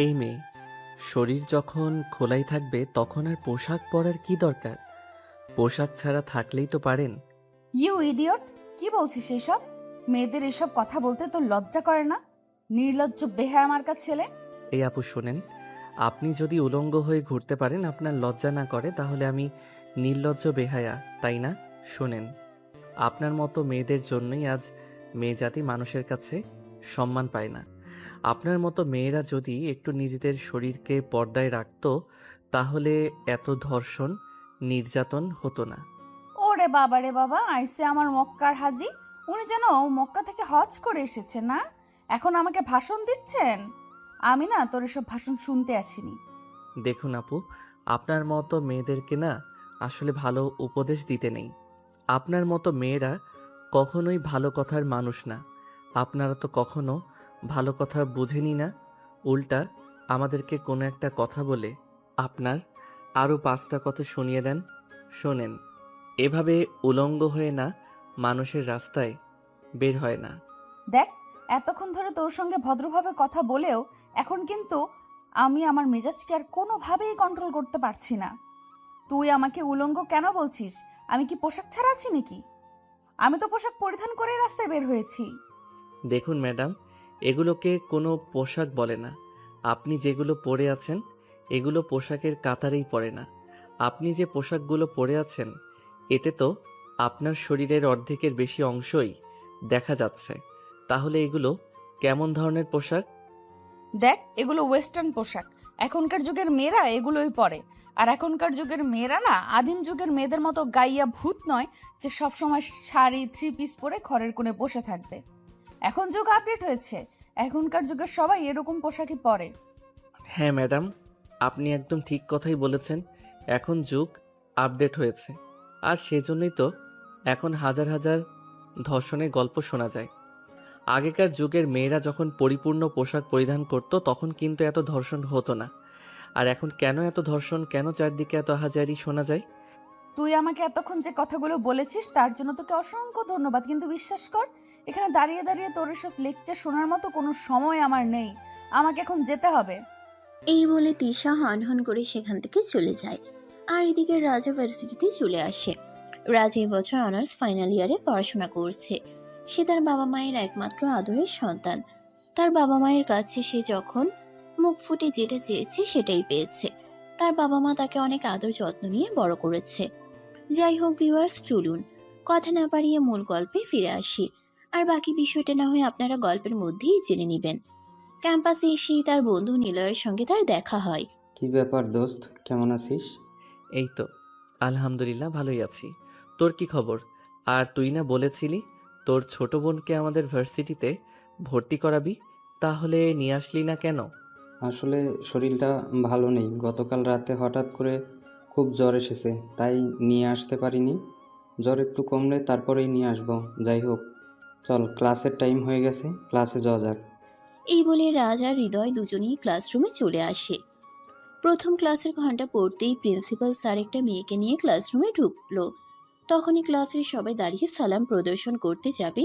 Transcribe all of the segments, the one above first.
এই মেয়ে, শরীর যখন খোলাই থাকবে তখন আর পোশাক পরার কি দরকার? পোশাক ছাড়া থাকলেই তো পারেন। ইউ ইডিয়ট, কি বলছিস এসব? মেয়েদের এসব কথা বলতে তোর লজ্জা করে না? নির্লজ্জ বেহায়া আমার কাছে ছেলে। এই আপু শোনেন, আপনি যদি উলঙ্গ হয়ে ঘুরতে পারেন, আপনার লজ্জা না করে, তাহলে আমি নির্লজ্জ বেহায়া, তাই না? শোনেন, আপনার মতো মেয়েদের জন্যই আজ মেয়ে জাতি মানুষের কাছে সম্মান পায় না। আপনার মতো মেয়েরা যদি একটু নিজেদের শরীরকে পর্দায় রাখতো, তাহলে এত ধর্ষণ, নির্যাতন হতো না। ওরে বাবা রে বাবা, আইসে আমার মক্কার হাজি। উনি যেন মক্কা থেকে হজ করে এসেছেন না, এখন আমাকে ভাষণ দিচ্ছেন। আমি না তোর এসব ভাষণ শুনতে আসিনি। দেখুন আপু, আপনার মতো মেয়েদেরকে না আসলে ভালো উপদেশ দিতে নেই। আপনার মতো মেয়েরা কখনোই ভালো কথার মানুষ না। আপনারা তো কখনো ভালো কথা বুঝেনি না, উল্টা আমাদেরকে কোনো একটা কথা বলে আপনার আরও 5টা কথা শুনিয়ে দেন। শোনেন, এভাবে উলঙ্গ হয়ে না মানুষের রাস্তায় বের হয় না। দেখ, এতক্ষণ ধরে তোর সঙ্গে ভদ্রভাবে কথা বলেও এখন কিন্তু আমি আমার মেজাজকে আর কোনোভাবেই কন্ট্রোল করতে পারছি না। তুই আমাকে উলঙ্গ কেন বলছিস? আমি কি পোশাক ছাড়া আছি নাকি? আমি তো পোশাক পরিধান করে রাস্তায় বের হয়েছি। দেখুন ম্যাডাম, এগুলোকে কোনো পোশাক বলে না। আপনি যেগুলো পরে আছেন, এগুলো পোশাকের কাতারেই পড়ে না। আপনি যে পোশাকগুলো পরে আছেন, এতে তো আপনার শরীরের অর্ধেকের বেশি অংশই দেখা যাচ্ছে। তাহলে এগুলো কেমন ধরনের পোশাক? দেখ, এগুলো ওয়েস্টার্ন পোশাক। এখনকার যুগের মেয়েরা এগুলোই পরে। আর এখনকার যুগের মেয়েরা না আদিম যুগের মেয়েদের মতো গাইয়া ভূত নয়, যে সবসময় শাড়ি থ্রি পিস পরে ঘরের কোণে বসে থাকবে। এখন যুগ আপডেট হয়েছে, এখনকার যুগের সবাই এরকম পোশাকই পরে। হ্যাঁ ম্যাডাম, আপনি একদম ঠিক কথাই বলেছেন। এখন যুগ আপডেট হয়েছে, আর সেজন্যই তো এখন হাজার হাজার ধর্ষণের গল্প শোনা যায়। আগেকার যুগের মেয়েরা যখন পরিপূর্ণ পোশাক পরিধান করত, তখন কিন্তু এত ধর্ষণ হতো না। আর এখন কেন এত ধর্ষণ, কেন চারদিকে এত হাজারি শোনা যায়? তুই আমাকে এতক্ষণ যে কথাগুলো বলেছিস তার জন্য তোকে অসংখ্য ধন্যবাদ, কিন্তু বিশ্বাস কর, এখানে দাঁড়িয়ে দাঁড়িয়ে তোর এসব লেকচার শোনার মতো কোনো সময় আমার নেই। আমাকে এখন যেতে হবে। এই বলে তিশা হনহন করে সেখান থেকে চলে যায়। আর এদিকে রাজ ভার্সিটিতে চলে আসে। রাজ এই বছর অনার্স ফাইনাল ইয়ারে পড়াশোনা করছে। সে তার বাবা মায়ের একমাত্র আদরের সন্তান। তার বাবা মায়ের কাছে সে যখন মুখ ফুটে যেটা চেয়েছে সেটাই পেয়েছে। তার বাবা মা তাকে অনেক আদর যত্ন নিয়ে বড় করেছে। যাই হোক ভিউয়ার্স, চলুন কথা না বাড়িয়ে মূল গল্পে ফিরে আসি। আর বাকি বিষয়টা না হয় আপনারা গল্পের মধ্যেই জেনে নেবেন। ক্যাম্পাসে এসেই তার বন্ধু নিলয়ের সঙ্গে তার দেখা হয়। কি ব্যাপার দোস্ত, কেমন আছিস? এই তো আলহামদুলিল্লাহ ভালোই আছি। তোর কি খবর? আর তুই না বলেছিলি তোর ছোট বোনকে আমাদের ভার্সিটিতে ভর্তি করাবি, তাহলে নিয়ে আসলি না কেন? আসলে শরীরটা ভালো নেই, গতকাল রাতে হঠাৎ করে খুব জ্বর এসেছে, তাই নিয়ে আসতে পারিনি। জ্বর একটু কমলে তারপরেই নিয়ে আসবো। যাই হোক, চল, ক্লাসের টাইম হয়ে গেছে, ক্লাসে যাওয়া যাক। এই বলে রাজ আর হৃদয় দুজনেই ক্লাসরুমে চলে আসে। প্রথম ক্লাসের ঘন্টা পড়তেই প্রিন্সিপাল স্যার একটা মেয়েকে নিয়ে ক্লাসরুমে ঢুকলো। তখনই ক্লাসের সবাই দাঁড়িয়ে সালাম প্রদর্শন করতে যাবে,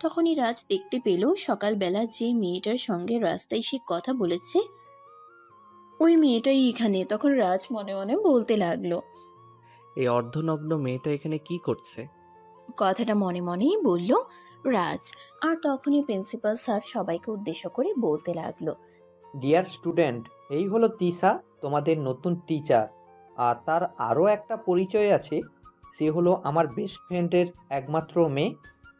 তখনই রাজ দেখতে পেল সকালবেলা যে মেয়েটার সঙ্গে রাস্তায় সে কথা বলেছে ওই মেয়েটাই এখানে। তখন রাজ মনে মনে বলতে লাগলো। এই অর্ধনগ্ন মেয়েটা এখানে কি করছে? কথাটা মনে মনেই বলল রাজ। আর তখনই প্রিন্সিপাল স্যার সবাইকে উদ্দেশ্য করে বলতে লাগলো। ডিয়ার স্টুডেন্ট, এই হলো তিশা, তোমাদের নতুন টিচার। আর তার আরও একটা পরিচয় আছে, সে হলো আমার বেস্ট ফ্রেন্ডের একমাত্র মেয়ে।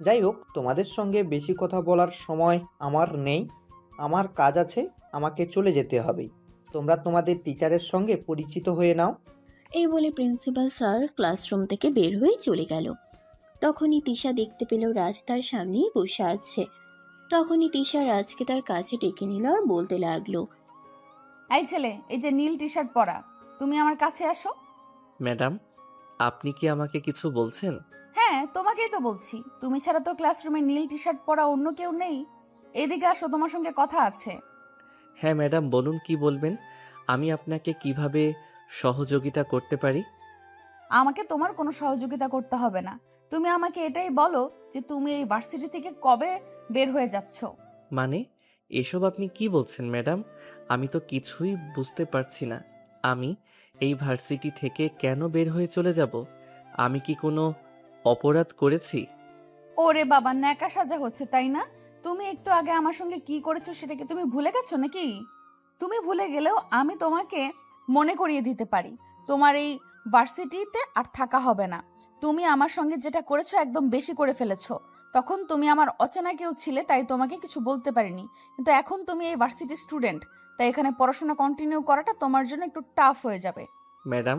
যাই হোক, তোমাদের সঙ্গে বেশি কথা বলার সময় আমার নেই, আমার কাজ আছে, আমাকে চলে যেতে হবে। তোমরা তোমাদের টিচারের সঙ্গে পরিচিত হয়ে নাও। এই বলে প্রিন্সিপাল স্যার ক্লাসরুম থেকে বের হয়ে চলে গেল। তখনই তিশা দেখতে পেল রাজ তার সামনেই বসে আছে। তখনই তিশা রাজকে তার কাছে ডেকে নিল আর বলতে লাগলো। এই ছেলে, এই যে নীল টি শার্ট পরা, তুমি আমার কাছে আসো। ম্যাডাম, আপনি কি আমাকে কিছু বলছেন? হ্যাঁ, তোমাকেই তো বলছি। তুমি ছাড়া তো ক্লাসরুমে নীল টি শার্ট পরা অন্য কেউ নেই। এদিকে আসো, তোমার সঙ্গে কথা আছে। হ্যাঁ ম্যাডাম, বলুন কি বলবেন। আমি আপনাকে কিভাবে সহযোগিতা করতে পারি? আমাকে তোমার কোনো সহযোগিতা করতে হবে না। তুমি আমাকে এটাই বলো যে তুমি এই ভার্সিটি থেকে কবে বের হয়ে যাচ্ছ। মানে এসব আপনি কি বলছেন ম্যাডাম? আমি তো কিছুই বুঝতে পারছি না। আমি এই ভার্সিটি থেকে কেন বের হয়ে চলে যাব? আমি কি কোনো অপরাধ করেছি? ওরে বাবা, ন্যাকা সাজা হচ্ছে তাই না? তুমি একটু আগে আমার সঙ্গে কি করেছো সেটা কি তুমি ভুলে গেছো নাকি? তুমি ভুলে গেলেও আমি তোমাকে মনে করিয়ে দিতে পারি। তোমার এই ভার্সিটিতে আর থাকা হবে না। তুমি আমার সঙ্গে যেটা করেছো একদম বেশি করে ফেলেছো। তখন তুমি আমার অচেনা কেউ ছিলে, তাই তোমাকে কিছু বলতে পারিনি। কিন্তু এখন তুমি এই ভার্সিটি স্টুডেন্ট, তাই এখানে পড়াশোনা কন্টিনিউ করাটা তোমার জন্য একটু টাফ হয়ে যাবে। ম্যাডাম,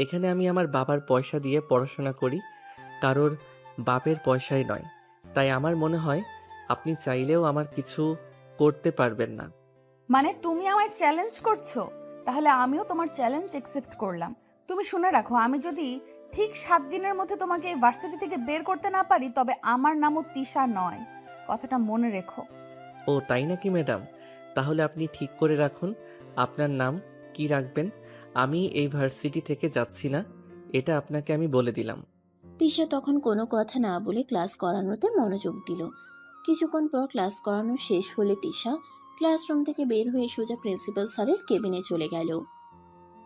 এখানে আমি আমার বাবার পয়সা দিয়ে পড়াশোনা করি, কারোর বাপের পয়সায় নয়। তাই আমার মনে হয় আপনি চাইলেও আমার কিছু করতে পারবেন না। মানে তুমি আমায় চ্যালেঞ্জ করছো? তাহলে আমিও তোমার চ্যালেঞ্জ একসেপ্ট করলাম। তুমি শুনে রাখো, আমি যদি ঠিক 7 দিনের মধ্যে তোমাকে এই ভার্সিটি থেকে বের করতে না পারি, তবে আমার নামও তিশা নয়। কথাটা মনে রেখো। ও তাই নাকি ম্যাডাম? তাহলে আপনি ঠিক করে রাখুন আপনার নাম কি রাখবেন। আমি এই ভার্সিটি থেকে যাচ্ছি না, এটা আপনাকে আমি বলে দিলাম। তিশা তখন কোনো কথা না বলে ক্লাস করানোতে মনোযোগ দিল। কিছুক্ষণ পর ক্লাস করানো শেষ হলে তিশা ক্লাসরুম থেকে বের হয়ে সোজা প্রিন্সিপাল স্যারের কেবিনে চলে গেল।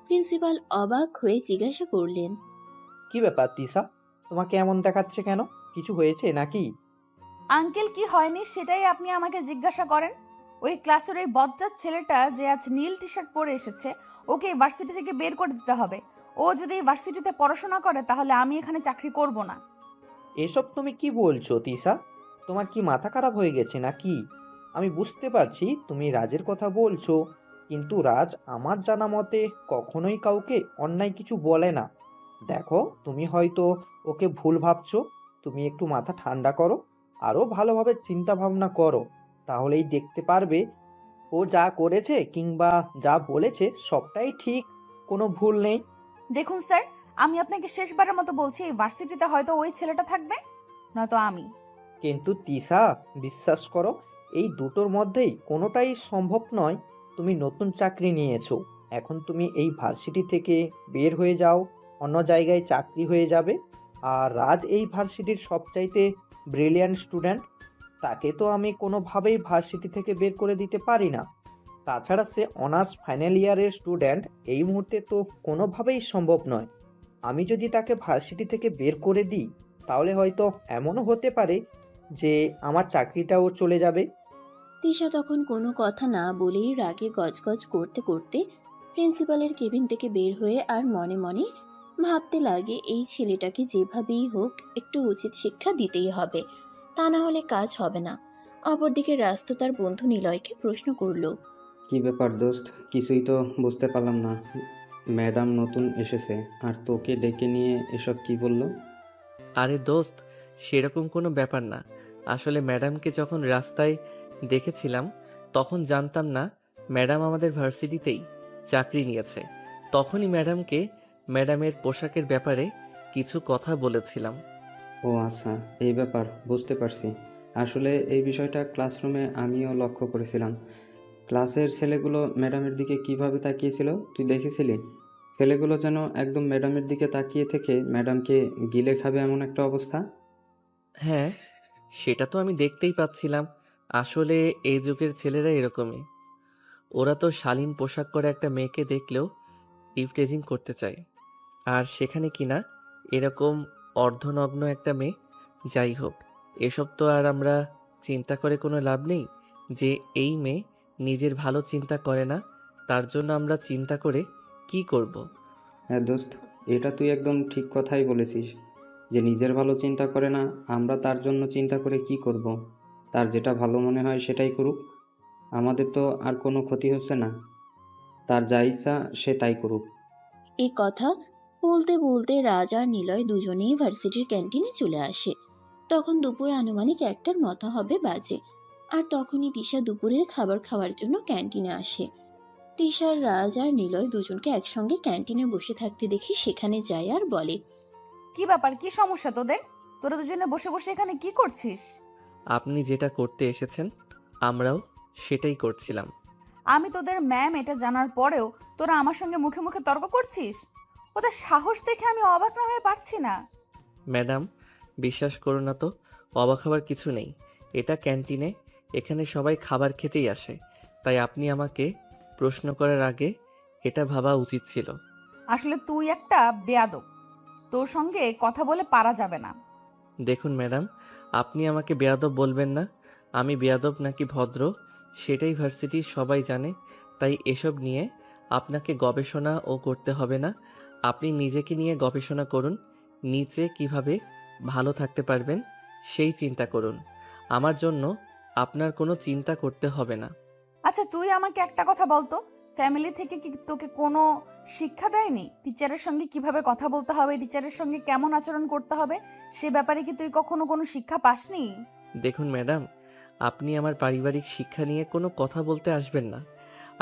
প্রিন্সিপাল অবাক হয়ে জিজ্ঞাসা করলেন, কি ব্যাপার তিশা, তোমাকে এমন দেখাচ্ছে কেন? কিছু হয়েছে নাকি? আঙ্কেল, কি হয়নি সেটাই আপনি আমাকে জিজ্ঞাসা করেন? ওই ক্লাসের ওই বজ্জাত ছেলেটা যে আজ নীল টি শার্ট পরে এসেছে, ওকে এই ভার্সিটি থেকে বের করে দিতে হবে। ও যদি এই ভার্সিটিতে পড়াশোনা করে তাহলে আমি এখানে চাকরি করব না। এসব তুমি কি বলছো তিশা? তোমার কি মাথা খারাপ হয়ে গেছে নাকি? আমি বুঝতে পারছি তুমি রাজের কথা বলছো, কিন্তু রাজ আমার জানা মতে কখনোই কাউকে অন্যায় কিছু বলে না। দেখো, তুমি হয়তো ওকে ভুল ভাবছো। তুমি একটু মাথা ঠান্ডা করো, আরও ভালোভাবে চিন্তা ভাবনা করো, তাহলেই দেখতে পারবে ও যা করেছে কিংবা যা বলেছে সবটাই ঠিক, কোনো ভুল নেই। দেখুন স্যার, আমি আপনাকে শেষবারের মতো বলছি, এই ভার্সিটিতে হয়তো ওই ছেলেটা থাকবে, নয়তো আমি। কিন্তু তিশা, বিশ্বাস করো, এই দুটোর মধ্যেই কোনোটাই সম্ভব নয়। তুমি নতুন চাকরি নিয়েছো, এখন তুমি এই ভার্সিটি থেকে বের হয়ে যাও, অন্য জায়গায় চাকরি হয়ে যাবে। আর রাজ এই ভার্সিটির সবচাইতে ব্রিলিয়ান্ট স্টুডেন্ট, তাকে তো আমি কোনোভাবেই ভার্সিটি থেকে বের করে দিতে পারি না। তাছাড়া সে অনার্স ফাইনাল ইয়ারের স্টুডেন্ট, এই মুহূর্তে তো কোনোভাবেই সম্ভব নয়। আমি যদি তাকে ভার্সিটি থেকে বের করে দিই, তাহলে হয়তো এমনও হতে পারে যে আমার চাকরিটাও চলে যাবে। তিশা তখন কোনো কথা না বলেই রাগে গজগজ করতে করতে প্রিন্সিপালের কেবিন থেকে বের হয়ে আর মনে মনে ভাবতে লাগে, এই ছেলেটাকে যেভাবেই হোক একটু উচিত শিক্ষা দিতেই হবে, তা না হলে কাজ হবে না। অপরদিকে রাজ তো তার বন্ধু নিলয়কে প্রশ্ন করলো, কি ব্যাপার দোস্ত, কিছুই তো বুঝতে পারলাম না। ম্যাডাম নতুন এসেছে আর তোকে ডেকে নিয়ে এসব কি বললো? আরে দোস্ত, সেরকম কোনো ব্যাপার না। আসলে ম্যাডামকে যখন রাস্তায় দেখেছিলাম তখন জানতাম না ম্যাডাম আমাদের ভার্সিটিতেই চাকরি নিয়েছে। তখনই ম্যাডামকে ম্যাডামের পোশাকের ব্যাপারে কিছু কথা বলেছিলাম। ও আচ্ছা, এই ব্যাপার, বুঝতে পারছি। আসলে এই বিষয়টা ক্লাসরুমে আমিও লক্ষ্য করেছিলাম। ক্লাসের ছেলেগুলো ম্যাডামের দিকে কিভাবে তাকিয়েছিল তুই দেখেছিলি? ছেলেগুলো যেন একদম ম্যাডামের দিকে তাকিয়ে থেকে ম্যাডামকে গিলে খাবে এমন একটা অবস্থা। হ্যাঁ, সেটা তো আমি দেখতেই পাচ্ছিলাম। আসলে এই যুগের ছেলেরা এরকমই। ওরা তো শালীন পোশাক করে একটা মেয়েকে দেখলেও ইভটেজিং করতে চায়, আর সেখানে কিনা এরকম অর্ধনগ্ন একটা মেয়ে। যাই হোক, এসব তো আর আমরা চিন্তা করে কোনো লাভ নেই যে এই মেয়ে নিজের ভালো চিন্তা করে না, তার জন্য আমরা চিন্তা করে কি করব। হ্যাঁ দোস্ত, এটা তুই একদম ঠিক কথাই বলেছিস, যে নিজের ভালো চিন্তা করে না, আমরা তার জন্য চিন্তা করে কি করব। তার যেটা ভালো মনে হয় সেটাই করুক, আমাদের তো আর কোনো ক্ষতি হচ্ছে না। তার যা ইচ্ছা সে তাই করুক। এই কথা বলতে বলতে রাজ আর নিলয় দুজনেই ভার্সিটির ক্যান্টিনে চলে আসে। তখন দুপুর আনুমানিক 1টার মতো হবে বাজে। আর তখনই তিশা দুপুরের খাবার খাওয়ার জন্য ক্যান্টিনে আসে। তিশার রাজ আর নিলয় দুজনকে একসঙ্গে ক্যান্টিনে বসে থাকতে দেখে সেখানে যায় আর বলে, কি ব্যাপার, কি সমস্যা তোদের? তোরা দুজনে বসে বসে এখানে কি করছিস? আপনি যেটা করতে এসেছেন আমরাও সেটাই করছিলাম। আমি তোদের ম্যাম এটা জানার পরেও তোরা আমার সঙ্গে মুখে মুখে তর্ক করছিস? ওদের সাহস দেখে আমি অবাক না হয়ে পারছি না। ম্যাডাম, বিশ্বাস করুন না তো, অবাক হওয়ার কিছু নেই। এটা ক্যান্টিনে এখানে সবাই খাবার খেতেই আসে, তাই আপনি আমাকে প্রশ্ন করার আগে এটা ভাবা উচিত ছিল। আসলে তুই একটা বেয়াদব, তোর সঙ্গে কথা বলে পারা যাবে না। দেখুন ম্যাডাম, আপনি আমাকে বেয়াদব বলবেন না। আমি বেয়াদব নাকি ভদ্র সেটাই ভার্সিটির সবাই জানে, তাই এসব নিয়ে আপনাকে গবেষণাও করতে হবে না। আপনি নিজেকে নিয়ে গবেষণা করুন, নিচে কিভাবে ভালো থাকতে পারবেন সেই চিন্তা করুন। আমার জন্য আপনার কোনো চিন্তা করতে হবে না। আচ্ছা তুই আমাকে একটা কথা বলতো, ফ্যামিলি থেকে কি তোকে কোনো শিক্ষা দেয়নি টিচারের সঙ্গে কিভাবে কথা বলতে হবে, টিচারের সঙ্গে কেমন আচরণ করতে হবে? সে ব্যাপারে কি তুই কখনো কোনো শিক্ষা পাসনি? দেখুন ম্যাডাম, আপনি আমার পারিবারিক শিক্ষা নিয়ে কোনো কথা বলতে আসবেন না।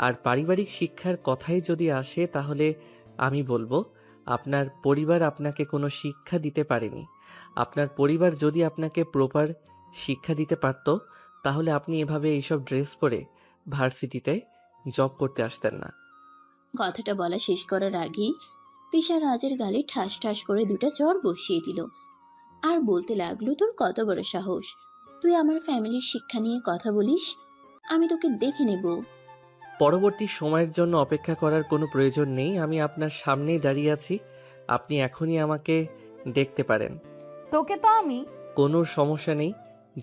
আর পারিবারিক শিক্ষার কথাই যদি আসে তাহলে আমি বলবো আপনার পরিবার আপনাকে কোনো শিক্ষা দিতে পারেনি। আপনার পরিবার যদি আপনাকে প্রপার শিক্ষা দিতে পারত তাহলে আপনি এভাবে এইসব ড্রেস পরে ভার্সিটিতে জব করতে আসতেন না। কথাটা বলা শেষ করার আগেই তিশা রাজের গালে ঠাস ঠাস করে দুটো চড় বসিয়ে দিল আর বলতে লাগলো, তোর কত বড় সাহস, তুই আমার ফ্যামিলির শিক্ষা নিয়ে কথা বলিস? আমি তোকে দেখে নেব। পরবর্তী সময়ের জন্য অপেক্ষা করার কোনো প্রয়োজন নেই। আমি আপনার সামনেই দাঁড়িয়ে আছি, আপনি এখনই আমাকে দেখতে পারেন। তোকে তো আমি, কোনো সমস্যা নেই,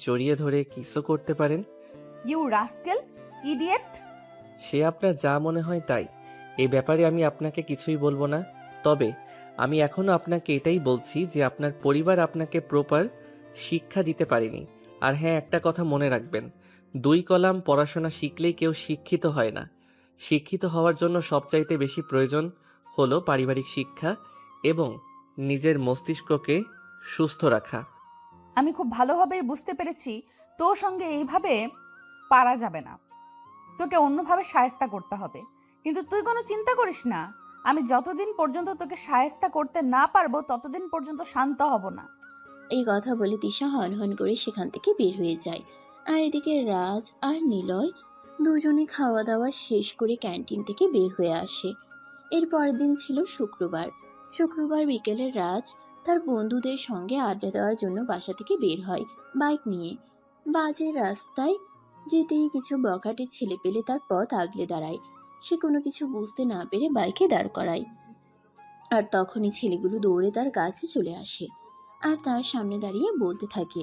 জড়িয়ে ধরে কিসও করতে পারেন। You rascal, idiot. সে আপনার যা মনে হয় তাই, এই ব্যাপারে আমি আপনাকে কিছুই বলবো না। তবে আমি এখনো আপনাকে এটাই বলছি যে আপনার পরিবার আপনাকে প্রপার শিক্ষা দিতে পারেনি। আর হ্যাঁ, একটা কথা মনে রাখবেন, 2 কলাম পড়াশোনা শিখলেই কেউ শিক্ষিত হয় না। শিক্ষিত হওয়ার জন্য সবচাইতে বেশি প্রয়োজন হলো পারিবারিক শিক্ষা এবং নিজের মস্তিষ্ককে সুস্থ রাখা। আমি খুব ভালোভাবেই বুঝতে পেরেছি তোর সঙ্গে এইভাবে পারা যাবে না, তোকে অন্যভাবে সায়স্তা করতে হবে। কিন্তু তুই কোনো চিন্তা করিস না, আমি যতদিন পর্যন্ত তোকে সায়স্তা করতে না পারবো ততদিন পর্যন্ত শান্ত হব না। এই কথা বলে তিশা হন করে সেখান থেকে বের হয়ে যায়। আর এদিকে রাজ আর নিলয় দুজনে খাওয়া দাওয়া শেষ করে ক্যান্টিন থেকে বের হয়ে আসে। এর পরের দিন ছিল শুক্রবার। শুক্রবার বিকেলে রাজ তার বন্ধুদের সঙ্গে আড্ডা দেওয়ার জন্য বাসা থেকে বের হয় বাইক নিয়ে। বাজে রাস্তায় যেতেই কিছু বখাটে ছেলে পেলে তার পথ আগলে দাঁড়ায়। সে কোনো কিছু বুঝতে না পেরে বাইকে দাঁড় করায়। আর তখনই ছেলেগুলো দৌড়ে তার কাছে চলে আসে আর তার সামনে দাঁড়িয়ে বলতে থাকে,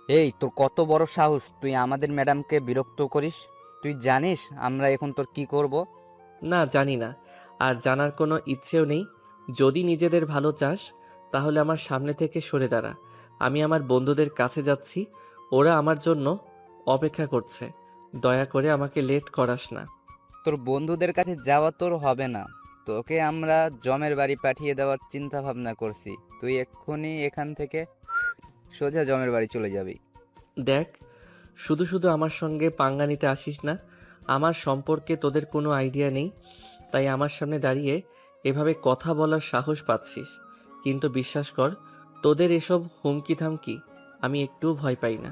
এই তোর কত বড় সাহস, তুই আমাদের ম্যাডামকে বিরক্ত করিস? তুই জানিস আমরা এখন তোর কি করব? না, জানি না, আর জানার কোনো ইচ্ছেও নেই। যদি নিজেদের ভালো চাস তাহলে আমার সামনে থেকে সরে দাঁড়া। আমি আমার বন্ধুদের কাছে যাচ্ছি, ওরা আমার জন্য অপেক্ষা করছে। দয়া করে আমাকে লেট করাস না। তোর বন্ধুদের কাছে যাওয়া তোর হবে না, তোকে আমরা জমের বাড়ি পাঠিয়ে দেওয়ার চিন্তা ভাবনা করছি। তুই এক্ষুনি এখান থেকে সোজা জমের বাড়ি চলে যাবি। দেখ, শুধু শুধু আমার সঙ্গে পাঙ্গা নিতে আসিস না। আমার সম্পর্কে তোদের কোনো আইডিয়া নেই, তাই আমার সামনে দাঁড়িয়ে এভাবে কথা বলার সাহস পাচ্ছিস। কিন্তু বিশ্বাস কর, তোদের এসব হুমকি থামকি আমি একটুও ভয় পাই না।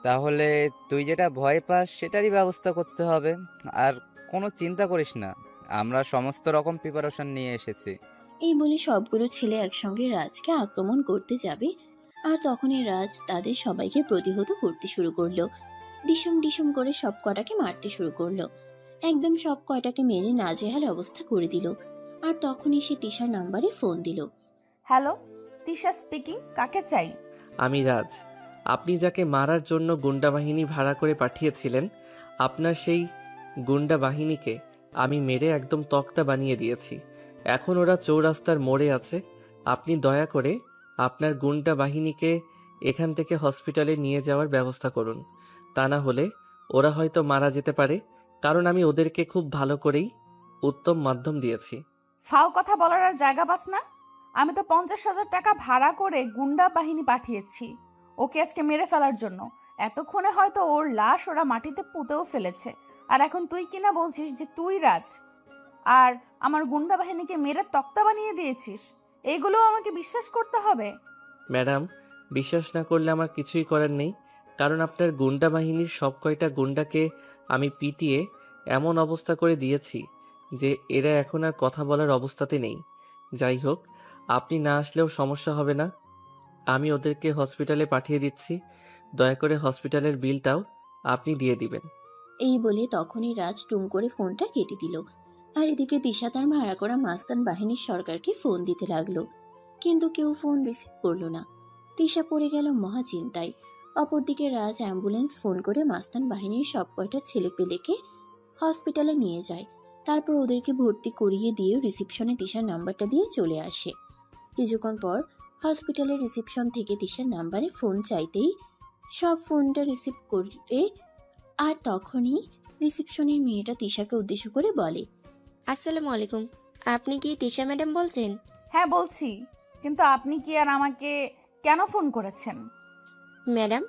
তাহলে তুই যেটা ভয় পাস সেটারই ব্যবস্থা করতে হবে। আর কোনো চিন্তা করিস না, আমরা সমস্ত রকম প্রিপারেশন নিয়ে এসেছি। এই বলে সবগুলো ছেলে একসঙ্গে রাজকে আক্রমণ করতে যাবে। আর তখনই রাজ তাদের সবাইকে প্রতিহত করতে শুরু করলো। ডিসুম ডিসুম করে সব কটাকে মারতে শুরু করলো। একদম সব কয়টাকে মেরে নাজেহাল অবস্থা করে দিল। আর তখনই সে তিশার নাম্বারে ফোন দিল। হ্যালো, তিশা স্পিকিং, কাকে চাই? আমি রাজ। আপনি যাকে মারার জন্য গুন্ডা বাহিনী ভাড়া করে পাঠিয়েছিলেন, আপনার সেই গুন্ডা বাহিনীকে আমি মেরে একদম তক্তা বানিয়ে দিয়েছি। এখন ওরা চৌরাস্তার মোড়ে আছে। আপনি দয়া করে আপনার গুন্ডা বাহিনীকে এখান থেকে হসপিটালে নিয়ে যাওয়ার ব্যবস্থা করুন। তা না হলে ওরা হয়তো মারা যেতে পারে, কারণ আমি ওদেরকে খুব ভালো করেই উত্তম মাধ্যম দিয়েছি। ফাও কথা বলার আর জায়গা পাস না? আমি তো 50,000 টাকা ভাড়া করে গুন্ডা বাহিনী পাঠিয়েছি ওকে আজকে মেরে ফেলার জন্য। এতক্ষণে হয়তো ওর লাশ ওরা মাটিতে পুঁতেও ফেলেছে। আর এখন তুই কিনা বলছিস যে তুই রাজ আর আমার গুন্ডা বাহিনীকে মেরে তক্তা বানিয়ে দিয়েছিস? এইগুলো আমাকে বিশ্বাস করতে হবে? ম্যাডাম, বিশ্বাস না করলে আমার কিছুই করার নেই, কারণ আপনার গুন্ডা বাহিনীর সব কয়টা গুন্ডাকে আমি পিটিয়ে এমন অবস্থা করে দিয়েছি যে এরা এখন আর কথা বলার অবস্থাতে নেই। যাই হোক, আপনি না আসলেও সমস্যা হবে না। আমি ওদেরকে হসপিটালে পাঠিয়ে দিচ্ছি। দয়া করে হসপিটালের বিলটাও আপনি দিয়ে দিবেন। এই বলে তখনই রাজ টুং করে ফোনটা কেটে দিল। আর এদিকে তিশা তার ভাড়া করা মাস্তান বাহিনীর সরকারকে ফোন দিতে লাগলো, কিন্তু কেউ ফোন রিসিভ করলো না। তিশা পড়ে গেল মহা চিন্তায়। অপরদিকে রাজ অ্যাম্বুলেন্স ফোন করে মাস্তান বাহিনীর সব কয়টা ছেলেপেলেকে হসপিটালে নিয়ে যায়। তারপর ওদেরকে ভর্তি করিয়ে দিয়ে রিসিপশনে তিশার নাম্বারটা দিয়ে চলে আসে। কিছুক্ষণ পর হসপিটালের রিসিপশন থেকে তিশার নাম্বারে ফোন চাইতেই সব ফোনটা রিসিভ করে। আর তখনই রিসিপশনের মেয়েটা তিশাকে উদ্দেশ্য করে বলে, আসসালামু আলাইকুম। আপনি কি তিশা ম্যাডাম বলছেন? হ্যাঁ বলছি, কিন্তু আপনি কি আর আমাকে কেন ফোন করেছেন? ম্যাডাম,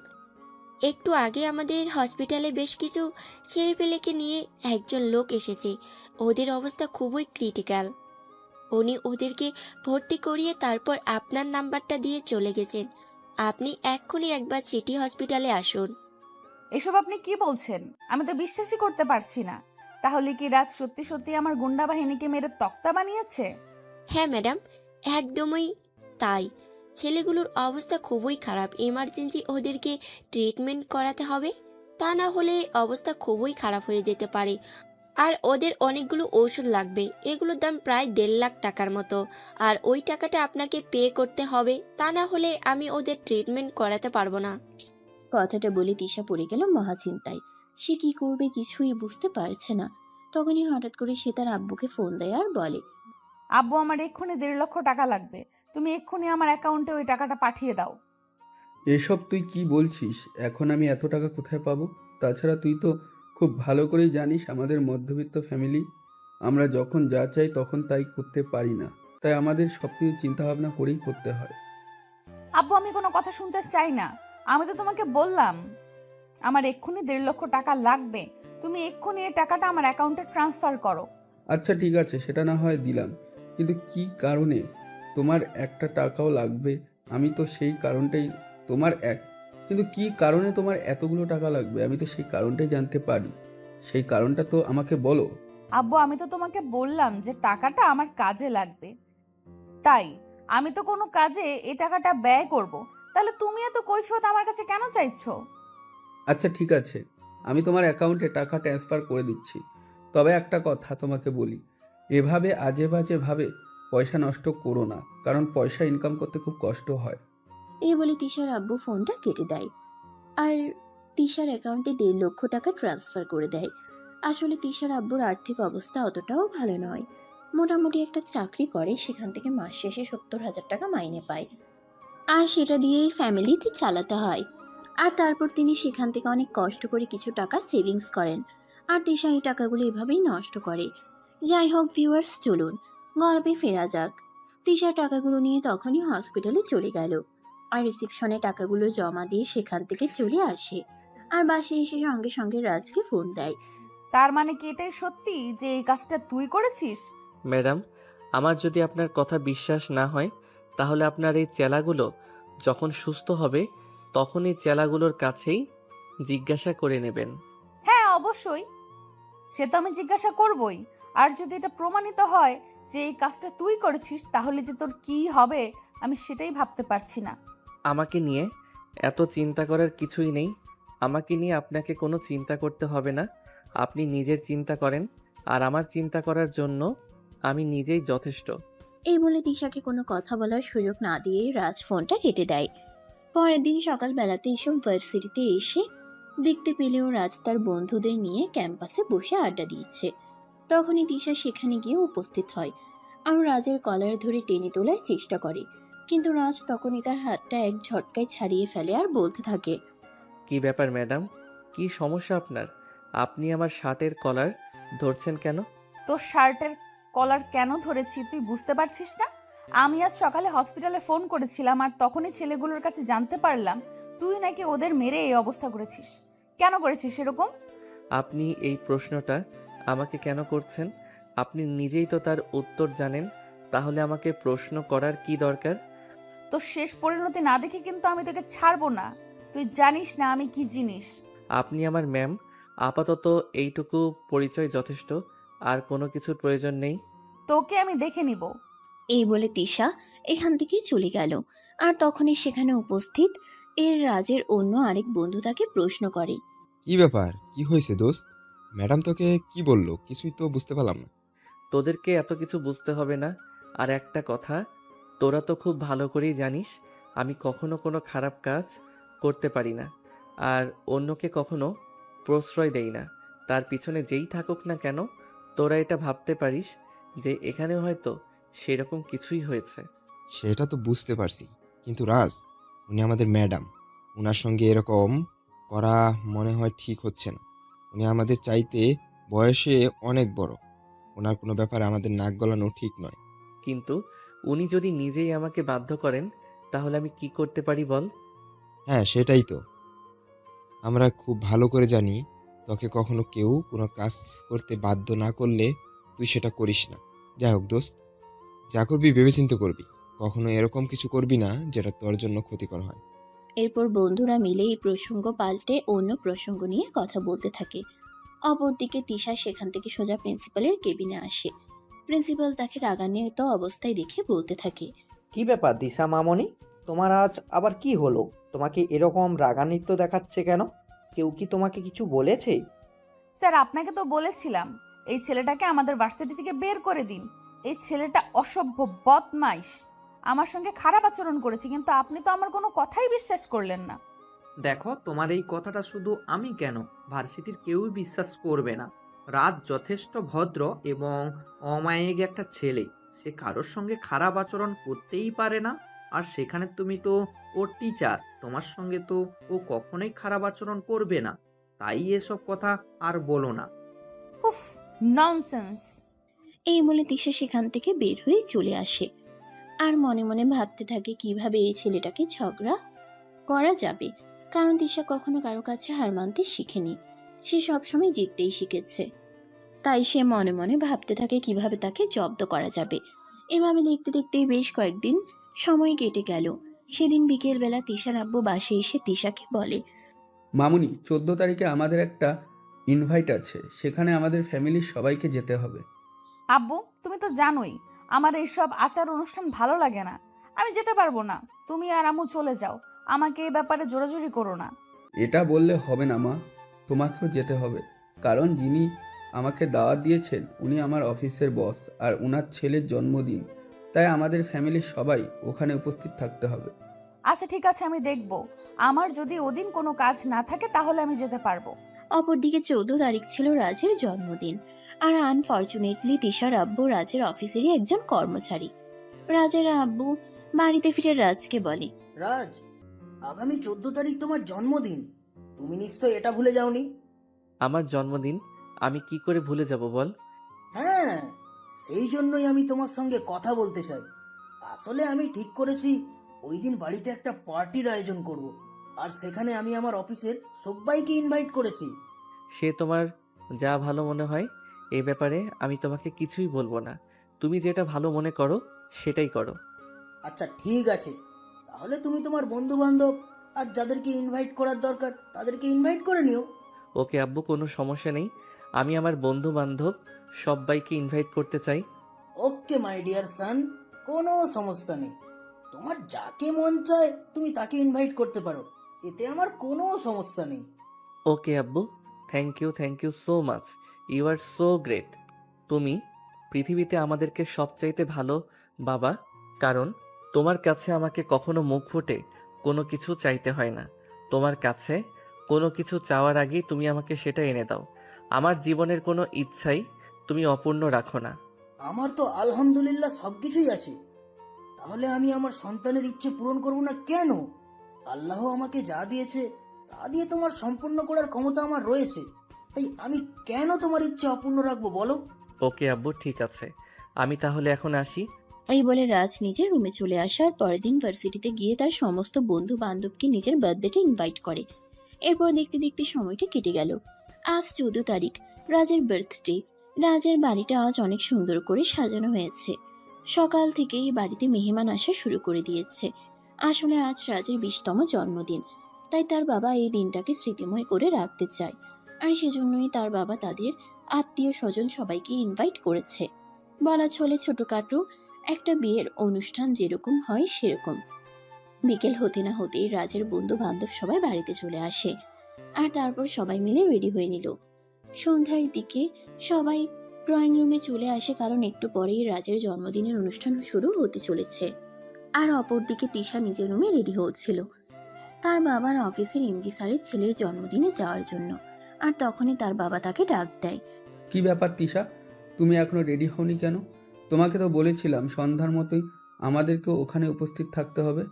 একটু আগে আমাদের হসপিটালে বেশ কিছু ছেলেপেলেকে নিয়ে একজন লোক এসেছে। ওদের অবস্থা খুবই ক্রিটিক্যাল। উনি ওদেরকে ভর্তি করিয়ে তারপর আপনার নাম্বারটা দিয়ে চলে গেছেন। আপনি এক্ষুনি একবার সিটি হসপিটালে আসুন। এসব আপনি কি বলছেন? আমি তো বিশ্বাসই করতে পারছি না। তাহলে কি রাজ সত্যি সত্যি আমার গুন্ডা বাহিনীকে মেরে তক্তা বানিয়েছে? হ্যাঁ ম্যাডাম, একদমই তাই। ছেলেগুলোর অবস্থা খুবই খারাপ। এমার্জেন্সি ওদেরকে ট্রিটমেন্ট করাতে হবে, তা না হলে অবস্থা খুবই খারাপ হয়ে যেতে পারে। আর ওদের অনেকগুলো ওষুধ লাগবে, এগুলোর দাম প্রায় 1.5 লাখ টাকার মতো। আর ওই টাকাটা আপনাকে পে করতে হবে, তা না হলে আমি ওদের ট্রিটমেন্ট করাতে পারবো না। কথাটা বলে তিশা পড়ে গেল মহা চিন্তায়। সে কি করবে কিছুই বুঝতে পারছে না। তখনই হঠাৎ করে সে তার আব্বুকে ফোন দেয় আর বলে, আব্বু, আমার এক্ষুনি 1.5 লক্ষ টাকা লাগবে। তুমি এক্ষুনি আমার অ্যাকাউন্টে ওই টাকাটা পাঠিয়ে দাও। এসব তুই কি বলছিস? এখন আমি এত টাকা কোথায় পাবো? তাছাড়া তুই তো খুব ভালো করেই জানিস আমাদের মধ্যবিত্ত ফ্যামিলি, আমরা যখন যা চাই তখন তাই করতে পারি না। তাই আমাদের সব কিছু চিন্তাভাবনা করেই করতে হয়। আব্বু, আমি কোনো কথা শুনতে চাই না। আমি তো তোমাকে বললাম আমার এক্ষুনি 1.5 লক্ষ টাকা লাগবে। তুমি এক্ষুনি এই টাকাটা আমার অ্যাকাউন্টে ট্রান্সফার করো। আচ্ছা ঠিক আছে, সেটা না হয় দিলাম, কিন্তু কি কারণে তোমার একটা টাকাও লাগবে? আমি তো সেই কারণটাই কিন্তু কি কারণে তোমার এতগুলো টাকা লাগবে আমি তো সেই কারণটাই জানতে পারি। সেই কারণটা তো আমাকে বলো। আব্বু, আমি তো তোমাকে বললাম যে টাকাটা আমার কাজে লাগবে, তাই আমি তো কোনো কাজে এই টাকাটা ব্যয় করব। তাহলে তুমি এত কৈফিয়ত আমার কাছে কেন চাইছো? আচ্ছা ঠিক আছে, আমি তোমার অ্যাকাউন্টে টাকা ট্রান্সফার করে দিচ্ছি। তবে একটা কথা তোমাকে বলি, এভাবে আজে বাজে ভাবে পয়সা নষ্ট করো না, কারণ পয়সা ইনকাম করতে খুব কষ্ট হয়। এই বলে তিশার আব্বু ফোনটা কেটে দেয় আর তিশার অ্যাকাউন্টে 1.5 লক্ষ টাকা ট্রান্সফার করে দেয়। আসলে তিশার আব্বুর আর্থিক অবস্থা অতটাও ভালো নয়। মোটামুটি একটা চাকরি করে, সেখান থেকে মাস শেষে 70,000 টাকা মাইনে পায়। আর সেটা দিয়েই ফ্যামিলিতে চালাতে হয়। আর তারপর তিনি সেখান থেকে অনেক কষ্ট করে কিছু টাকা সেভিংস করেন। আর তিশা এই টাকাগুলো এভাবেই নষ্ট করে। যাই হোক ভিউয়ার্স, চলুন গল্পে ফেরা যাক। তিশা টাকাগুলো নিয়ে তখনই হসপিটালে চলে গেল আর রিসিপশনে টাকাগুলো জমা দিয়ে সেখান থেকে চলে আসে। আর বাসে এসে সঙ্গে সঙ্গে রাজকে ফোন দেয়। তার মানে কি এটাই সত্যি যে এই কাজটা তুই করেছিস? ম্যাডাম, আমার যদি আপনার কথা বিশ্বাস না হয় তাহলে আপনার এই চেলাগুলো যখন সুস্থ হবে তখন এই চেলাগুলোর কাছেই জিজ্ঞাসা করে নেবেন। হ্যাঁ অবশ্যই, সে তো আমি জিজ্ঞাসা করবই। আর যদি এটা প্রমাণিত হয় যে এই কাজটা তুই করেছিস, তাহলে যে তোর কি হবে আমি সেটাই ভাবতে পারছি না। আমাকে নিয়ে এত চিন্তা করার কিছুই নেই। আমাকে নিয়ে আপনাকে কোনো চিন্তা করতে হবে না। আপনি নিজের চিন্তা করেন, আর আমার চিন্তা করার জন্য আমি নিজেই যথেষ্ট। এই বলে তিশাকে কোনো কথা বলার সুযোগ না দিয়ে রাজ ফোনটা কেটে দেয়। পরের দিন সকালবেলাতে এসব ভার্সিটিতে এসে দেখতে পেলেও রাজ তার বন্ধুদের নিয়ে ক্যাম্পাসে বসে আড্ডা দিচ্ছে। তখনই তিশা সেখানে গিয়ে উপস্থিত হয় আর রাজের কলার ধরে টেনে তোলার চেষ্টা করে, কিন্তু রাজ তখনই তার হাতটা এক ঝটকায় ছাড়িয়ে ফেলে আর বলতে থাকে, কি ব্যাপার ম্যাডাম, কি সমস্যা আপনার? আপনি আমার শার্টের কলার ধরছেন কেন? তোর শার্টের কলার কেন ধরেছি তুই বুঝতে পারছিস না? আমি আজ সকালে হসপিটালে ফোন করেছিলাম আর তখনই ছেলেগুলোর কাছে জানতে পারলাম তুই নাকি ওদের মেরে এই অবস্থা করেছিস। কেন করেছিস এরকম? আপনি এই প্রশ্নটা আমাকে কেন করছেন? আপনি নিজেই তো তার উত্তর জানেন, তাহলে আমাকে প্রশ্ন করার কি দরকার? তোর শেষ পরিণতি না দেখে কিন্তু আমি তোকে ছাড়বো না। তুই জানিস না আমি কি জিনিস। আপনি আমার ম্যাম, আপাতত এইটুকু পরিচয় যথেষ্ট, আর কোনো কিছুর প্রয়োজন নেই। তোকে আমি দেখে নিব। এই বলে তিশা এখান থেকে চলে গেল। আর তখনই সেখানে উপস্থিত এর রাজের অন্য আরেক বন্ধু তাকে প্রশ্ন করে, কি ব্যাপার? কি হয়েছে দোস্ত? ম্যাডাম তোকে কি বললো? কিছুই তো বুঝতে পারলাম না। তোদেরকে এত কিছু বুঝতে হবে না। আর একটা কথা, তোরা তো খুব ভালো করেই জানিস আমি কখনো কোনো খারাপ কাজ করতে পারি না, আর অন্যকে কখনো প্রশ্রয় দেই না। তার পিছনে যেই থাকুক না কেন, তোরা এটা ভাবতে পারিস যে এখানে হয়তো সেরকম কিছুই হয়েছে। সেটা তো বুঝতে পারছি, কিন্তু রাজ, উনি আমাদের ম্যাডাম। উনার সঙ্গে এরকম করা মনে হয় ঠিক হচ্ছে না। উনি আমাদের চাইতে বয়সে অনেক বড়। ওনার কোনো ব্যাপারে আমাদের নাক গলানো ঠিক নয়। কিন্তু উনি যদি নিজেই আমাকে বাধ্য করেন, তাহলে আমি কি করতে পারি বল? হ্যাঁ, সেটাই তো। আমরা খুব ভালো করে জানি তোকে কখনো কেউ কোনো কাজ করতে বাধ্য না করলে তুই সেটা করিস না। যাই হোক দোস্ত, যা করবি ভেবেচিন্তে করবি। কখনো এরকম কিছু করবি না যেটা তোর জন্য ক্ষতিকর হয়। এরপর বন্ধুরা মিলে এই প্রসঙ্গ পাল্টে অন্য প্রসঙ্গ নিয়ে কথা বলতে থাকে। অপরদিকে তিশা সেখান থেকে সোজা প্রিন্সিপালের কেবিনে আসে। প্রিন্সিপাল তাকে রাগান্বিত অবস্থায় দেখে বলতে থাকে, কি ব্যাপার দিশা মামনি, তোমার আজ আবার কি হলো? তোমাকে এরকম রাগান্বিত দেখাচ্ছে কেন? কেউ কি তোমাকে কিছু বলেছে? স্যার, আপনাকে তো বলেছিলাম এই ছেলেটাকে আমাদের ভার্সিটি থেকে বের করে দিন। এই ছেলেটা অসভ্য, বদমাইশ, আমার সঙ্গে খারাপ আচরণ করেছে, কিন্তু আপনি তো আমার কোনো কথাই বিশ্বাস করলেন না। দেখো, তোমার এই কথাটা শুধু আমি কেন, ভার্সিটির কেউই বিশ্বাস করবে না। রাজ যথেষ্ট ভদ্র এবং অমায়িক একটা ছেলে। সে কারোর সঙ্গে খারাপ আচরণ করতেই পারে না। আর সেখানে তুমি তো ওর টিচার, তোমার সঙ্গে তো ও কখনোই খারাপ আচরণ করবে না। তাই এসব কথা আর বলো না। উফ, ননসেন্স। এই বলে তিশা সেখান থেকে বের হয়ে চলে আসে। আর মনে মনে ভাবতে থাকে কিভাবে এই ছেলেটাকে ঝগড়া করা যাবে, কারণ তিশা কখনো কারো কাছে হার মানতে শিখেনি। সে সবসময় জিততেই শিখেছে। তাই সে মনে মনে ভাবতে থাকে কিভাবে তাকে জব্দ করা যাবে। এভাবে দেখতে দেখতেই বেশ কয়েকদিন সময় কেটে গেল। সেদিন বিকেলবেলা তিশার আব্বু বাসে এসে তিশাকে বলে, মামুনি, 14 তারিখে আমাদের একটা ইনভাইট আছে, সেখানে আমাদের ফ্যামিলির সবাইকে যেতে হবে। আব্বু, তুমি তো জানোই আমার এইসব আচার অনুষ্ঠান ভালো লাগে না। আমি যেতে পারবো না। তুমি আর আম্মু চলে যাও, আমাকে এই ব্যাপারে জোরাজুরি করো না। এটা বললে হবে না মা, তোমাকেও যেতে হবে। কারণ যিনি আমাকে দাওয়াত দিয়েছেন উনি আমার অফিসের বস, আর ওনার ছেলের জন্মদিন। তাই আমাদের ফ্যামিলির সবাই ওখানে উপস্থিত থাকতে হবে। আচ্ছা ঠিক আছে, আমি দেখব। আমার যদি ওদিন কোনো কাজ না থাকে তাহলে আমি যেতে পারবো। অপরদিকে 14 তারিখ ছিল রাজের জন্মদিন। আর আনফর্চুনেটলি তিশার আব্বু রাজের অফিসেরই একজন কর্মচারী। রাজের আব্বু বাড়িতে ফিরে রাজকে বলে, রাজ, আগামী 14 তারিখ তোমার জন্মদিন। তুমি নিশ্চয় এটা ভুলে যাওনি? আমার জন্মদিন আমি কি করে ভুলে যাব বল? হ্যাঁ, সেই জন্যই আমি তোমার সঙ্গে কথা বলতে চাই। আসলে আমি ঠিক করেছি ওই দিন বাড়িতে একটা পার্টির আয়োজন করব। আর সেখানে আমি আমার অফিসের সবাইকে ইনভাইট করেছি। সে তোমার যা ভালো মনে হয়, এই ব্যাপারে আমি তোমাকে কিছুই বলবো না। তুমি যেটা ভালো মনে করো সেটাই করো। আচ্ছা ঠিক আছে, তাহলে তুমি তোমার বন্ধু বান্ধব আর যাদেরকে ইনভাইট করার দরকার তাদেরকে ইনভাইট করে নিও। ওকে আব্বু, কোনো সমস্যা নেই। আমি আমার বন্ধু বান্ধব সবাইকে ইনভাইট করতে চাই। ওকে মাই ডিয়ার সান, কোনো সমস্যা নেই। তোমার যাকে মন চায় তুমি তাকে ইনভাইট করতে পারো, এতে আমার কোনো সমস্যা নেই। ওকে আব্বু, thank you so much. You are so great. তুমি পৃথিবীতে আমাদেরকে সবচাইতে ভালো বাবা, কারণ তোমার কাছে আমাকে কখনো মুখ ফুটে কোনো কিছু চাইতে হয় না। তোমার কাছে কোনো কিছু চাওয়ার আগেই তুমি আমাকে সেটা এনে দাও। আমার জীবনের কোনো ইচ্ছাই তুমি অপূর্ণ রাখো না। আমার তো আলহামদুলিল্লাহ সব কিছুই আছে, তাহলে আমি আমার সন্তানের ইচ্ছে পূরণ করব না কেন? আল্লাহ আমাকে যা দিয়েছে তা দিয়ে তোমার সম্পূর্ণ করার ক্ষমতা আমার রয়েছে, তাই আমি কেন তোমার ইচ্ছে অপূর্ণ রাখবো বলো? ওকে আব্বু, ঠিক আছে। আমি তাহলে এখন আসি। এই বলে রাজ নিজের রুমে চলে আসে। আর পরের দিন ভার্সিটিতে গিয়ে তার সমস্ত বন্ধু বান্ধবকে নিজের বার্থডেতে ইনভাইট করে। এরপর দেখতে দেখতে সময়টা কেটে গেল। আজ 14 তারিখ, রাজের বার্থডে। রাজের বাড়িটা আজ অনেক সুন্দর করে সাজানো হয়েছে। সকাল থেকেই বাড়িতে মেহমান আসা শুরু করে দিয়েছে। আসলে আজ রাজের 20তম জন্মদিন, তাই তার বাবা এই দিনটাকে স্মৃতিময় করে রাখতে চায়। আর সেজন্যই তার বাবা তাদের আত্মীয় স্বজন সবাইকে ইনভাইট করেছে। বলা চলে ছোটখাটো একটা বিয়ের অনুষ্ঠান যেরকম হয় সেরকম। বিকেল হতে না হতেই রাজের বন্ধু বান্ধব সবাই বাড়িতে চলে আসে। আর তারপর সবাই মিলে রেডি হয়ে নিল। সন্ধ্যার দিকে সবাই ড্রয়িং রুমে চলে আসে, কারণ একটু পরেই রাজের জন্মদিনের অনুষ্ঠান শুরু হতে চলেছে। আর অপরদিকে তিশা নিজের রুমে রেডি হচ্ছিল তার বাবার অফিসের এমডি স্যারের ছেলের জন্মদিনে যাওয়ার জন্য। আর তখনই তার বাবা তাকে ডাক দেয়। কি ব্যাপার তিশা, তুমি এখনো রেডি হওনি কেন? তোমাকে তো বলেছিলাম সন্ধ্যার মতোই আমাদেরকেও ওখানে উপস্থিত থাকতে হবে।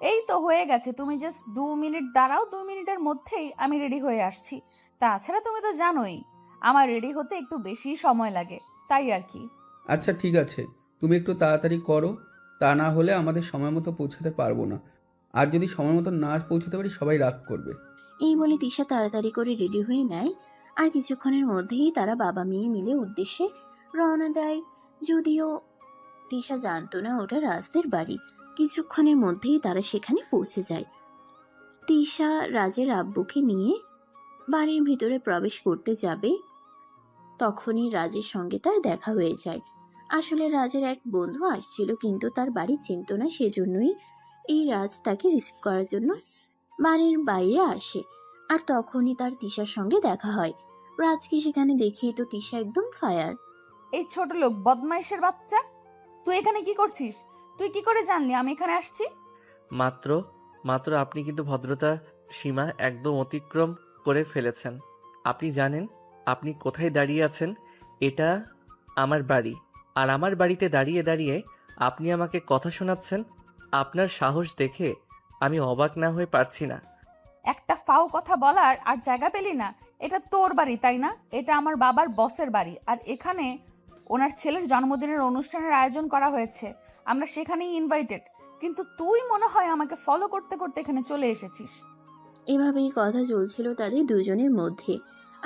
এই তো হয়ে গেছে, তুমি জাস্ট 2 মিনিট দাঁড়াও, 2 মিনিটের মধ্যেই আমি রেডি হয়ে আসছি। তাছাড়া তুমি তো জানোই আমার রেডি হতে একটু বেশি সময় লাগে, তাই আর কি। আচ্ছা ঠিক আছে, তুমি একটু তাড়াতাড়ি করো, তা না হলে আমাদের সময় মতো পৌঁছাতে পারবো না। আর যদি সময় মতো না পৌঁছাতে পারি সবাই রাগ করবে। এই বলে তিশা তাড়াতাড়ি করে রেডি হয়ে নেয়। আর কিছুক্ষণের মধ্যেই তারা বাবা মেয়ে মিলে উদ্দেশ্যে রওনা দেয়। যদিও তিশা জানতো না ওটা রাজদের বাড়ি। কিছুক্ষণের মধ্যেই তারা সেখানে পৌঁছে যায়। তিশা রাজের আব্বুকে নিয়ে বাড়ির ভিতরে প্রবেশ করতে যাবে, তখনই রাজের সঙ্গে তার দেখা হয়ে যায়। আসলে রাজের এক বন্ধু আসছিল, কিন্তু তার বাড়ি চিনত না, সেজন্যই এই রাজ তাকে রিসিভ করার জন্য বাড়ির বাইরে আসে। আর তখনই তার তিশার সঙ্গে দেখা হয়। রাজকে সেখানে দেখেই তো তিশা একদম ফায়ার। এই ছোট লোক বদমাইশের বাচ্চা, তুই এখানে কি করছিস? তুই কি করে জানলি আমি এখানে আসছি? মাত্র মাত্র আপনি কিন্তু ভদ্রতা সীমা একদম অতিক্রম করে ফেলেছেন। আপনি জানেন আপনি কোথায় দাঁড়িয়ে আছেন? এটা আমার বাড়ি, আর আমার বাড়িতে দাঁড়িয়ে দাঁড়িয়ে আপনি আমাকে কথা শোনাচ্ছেন। আপনার সাহস দেখে আমি অবাক না হয়ে পারছি না। একটা ফাও কথা বলার আর জায়গা পেলি না? এটা তোর বাড়ি তাই না? এটা আমার বাবার বসের বাড়ি, আর এখানে ওনার ছেলের জন্মদিনের অনুষ্ঠানের আয়োজন করা হয়েছে, আমরা সেখানেই ইনভাইটেড। কিন্তু তুই মনে হয় আমাকে ফলো করতে করতে এখানে চলে এসেছিস। এভাবেই কথা চলছিল তাদের দুজনের মধ্যে।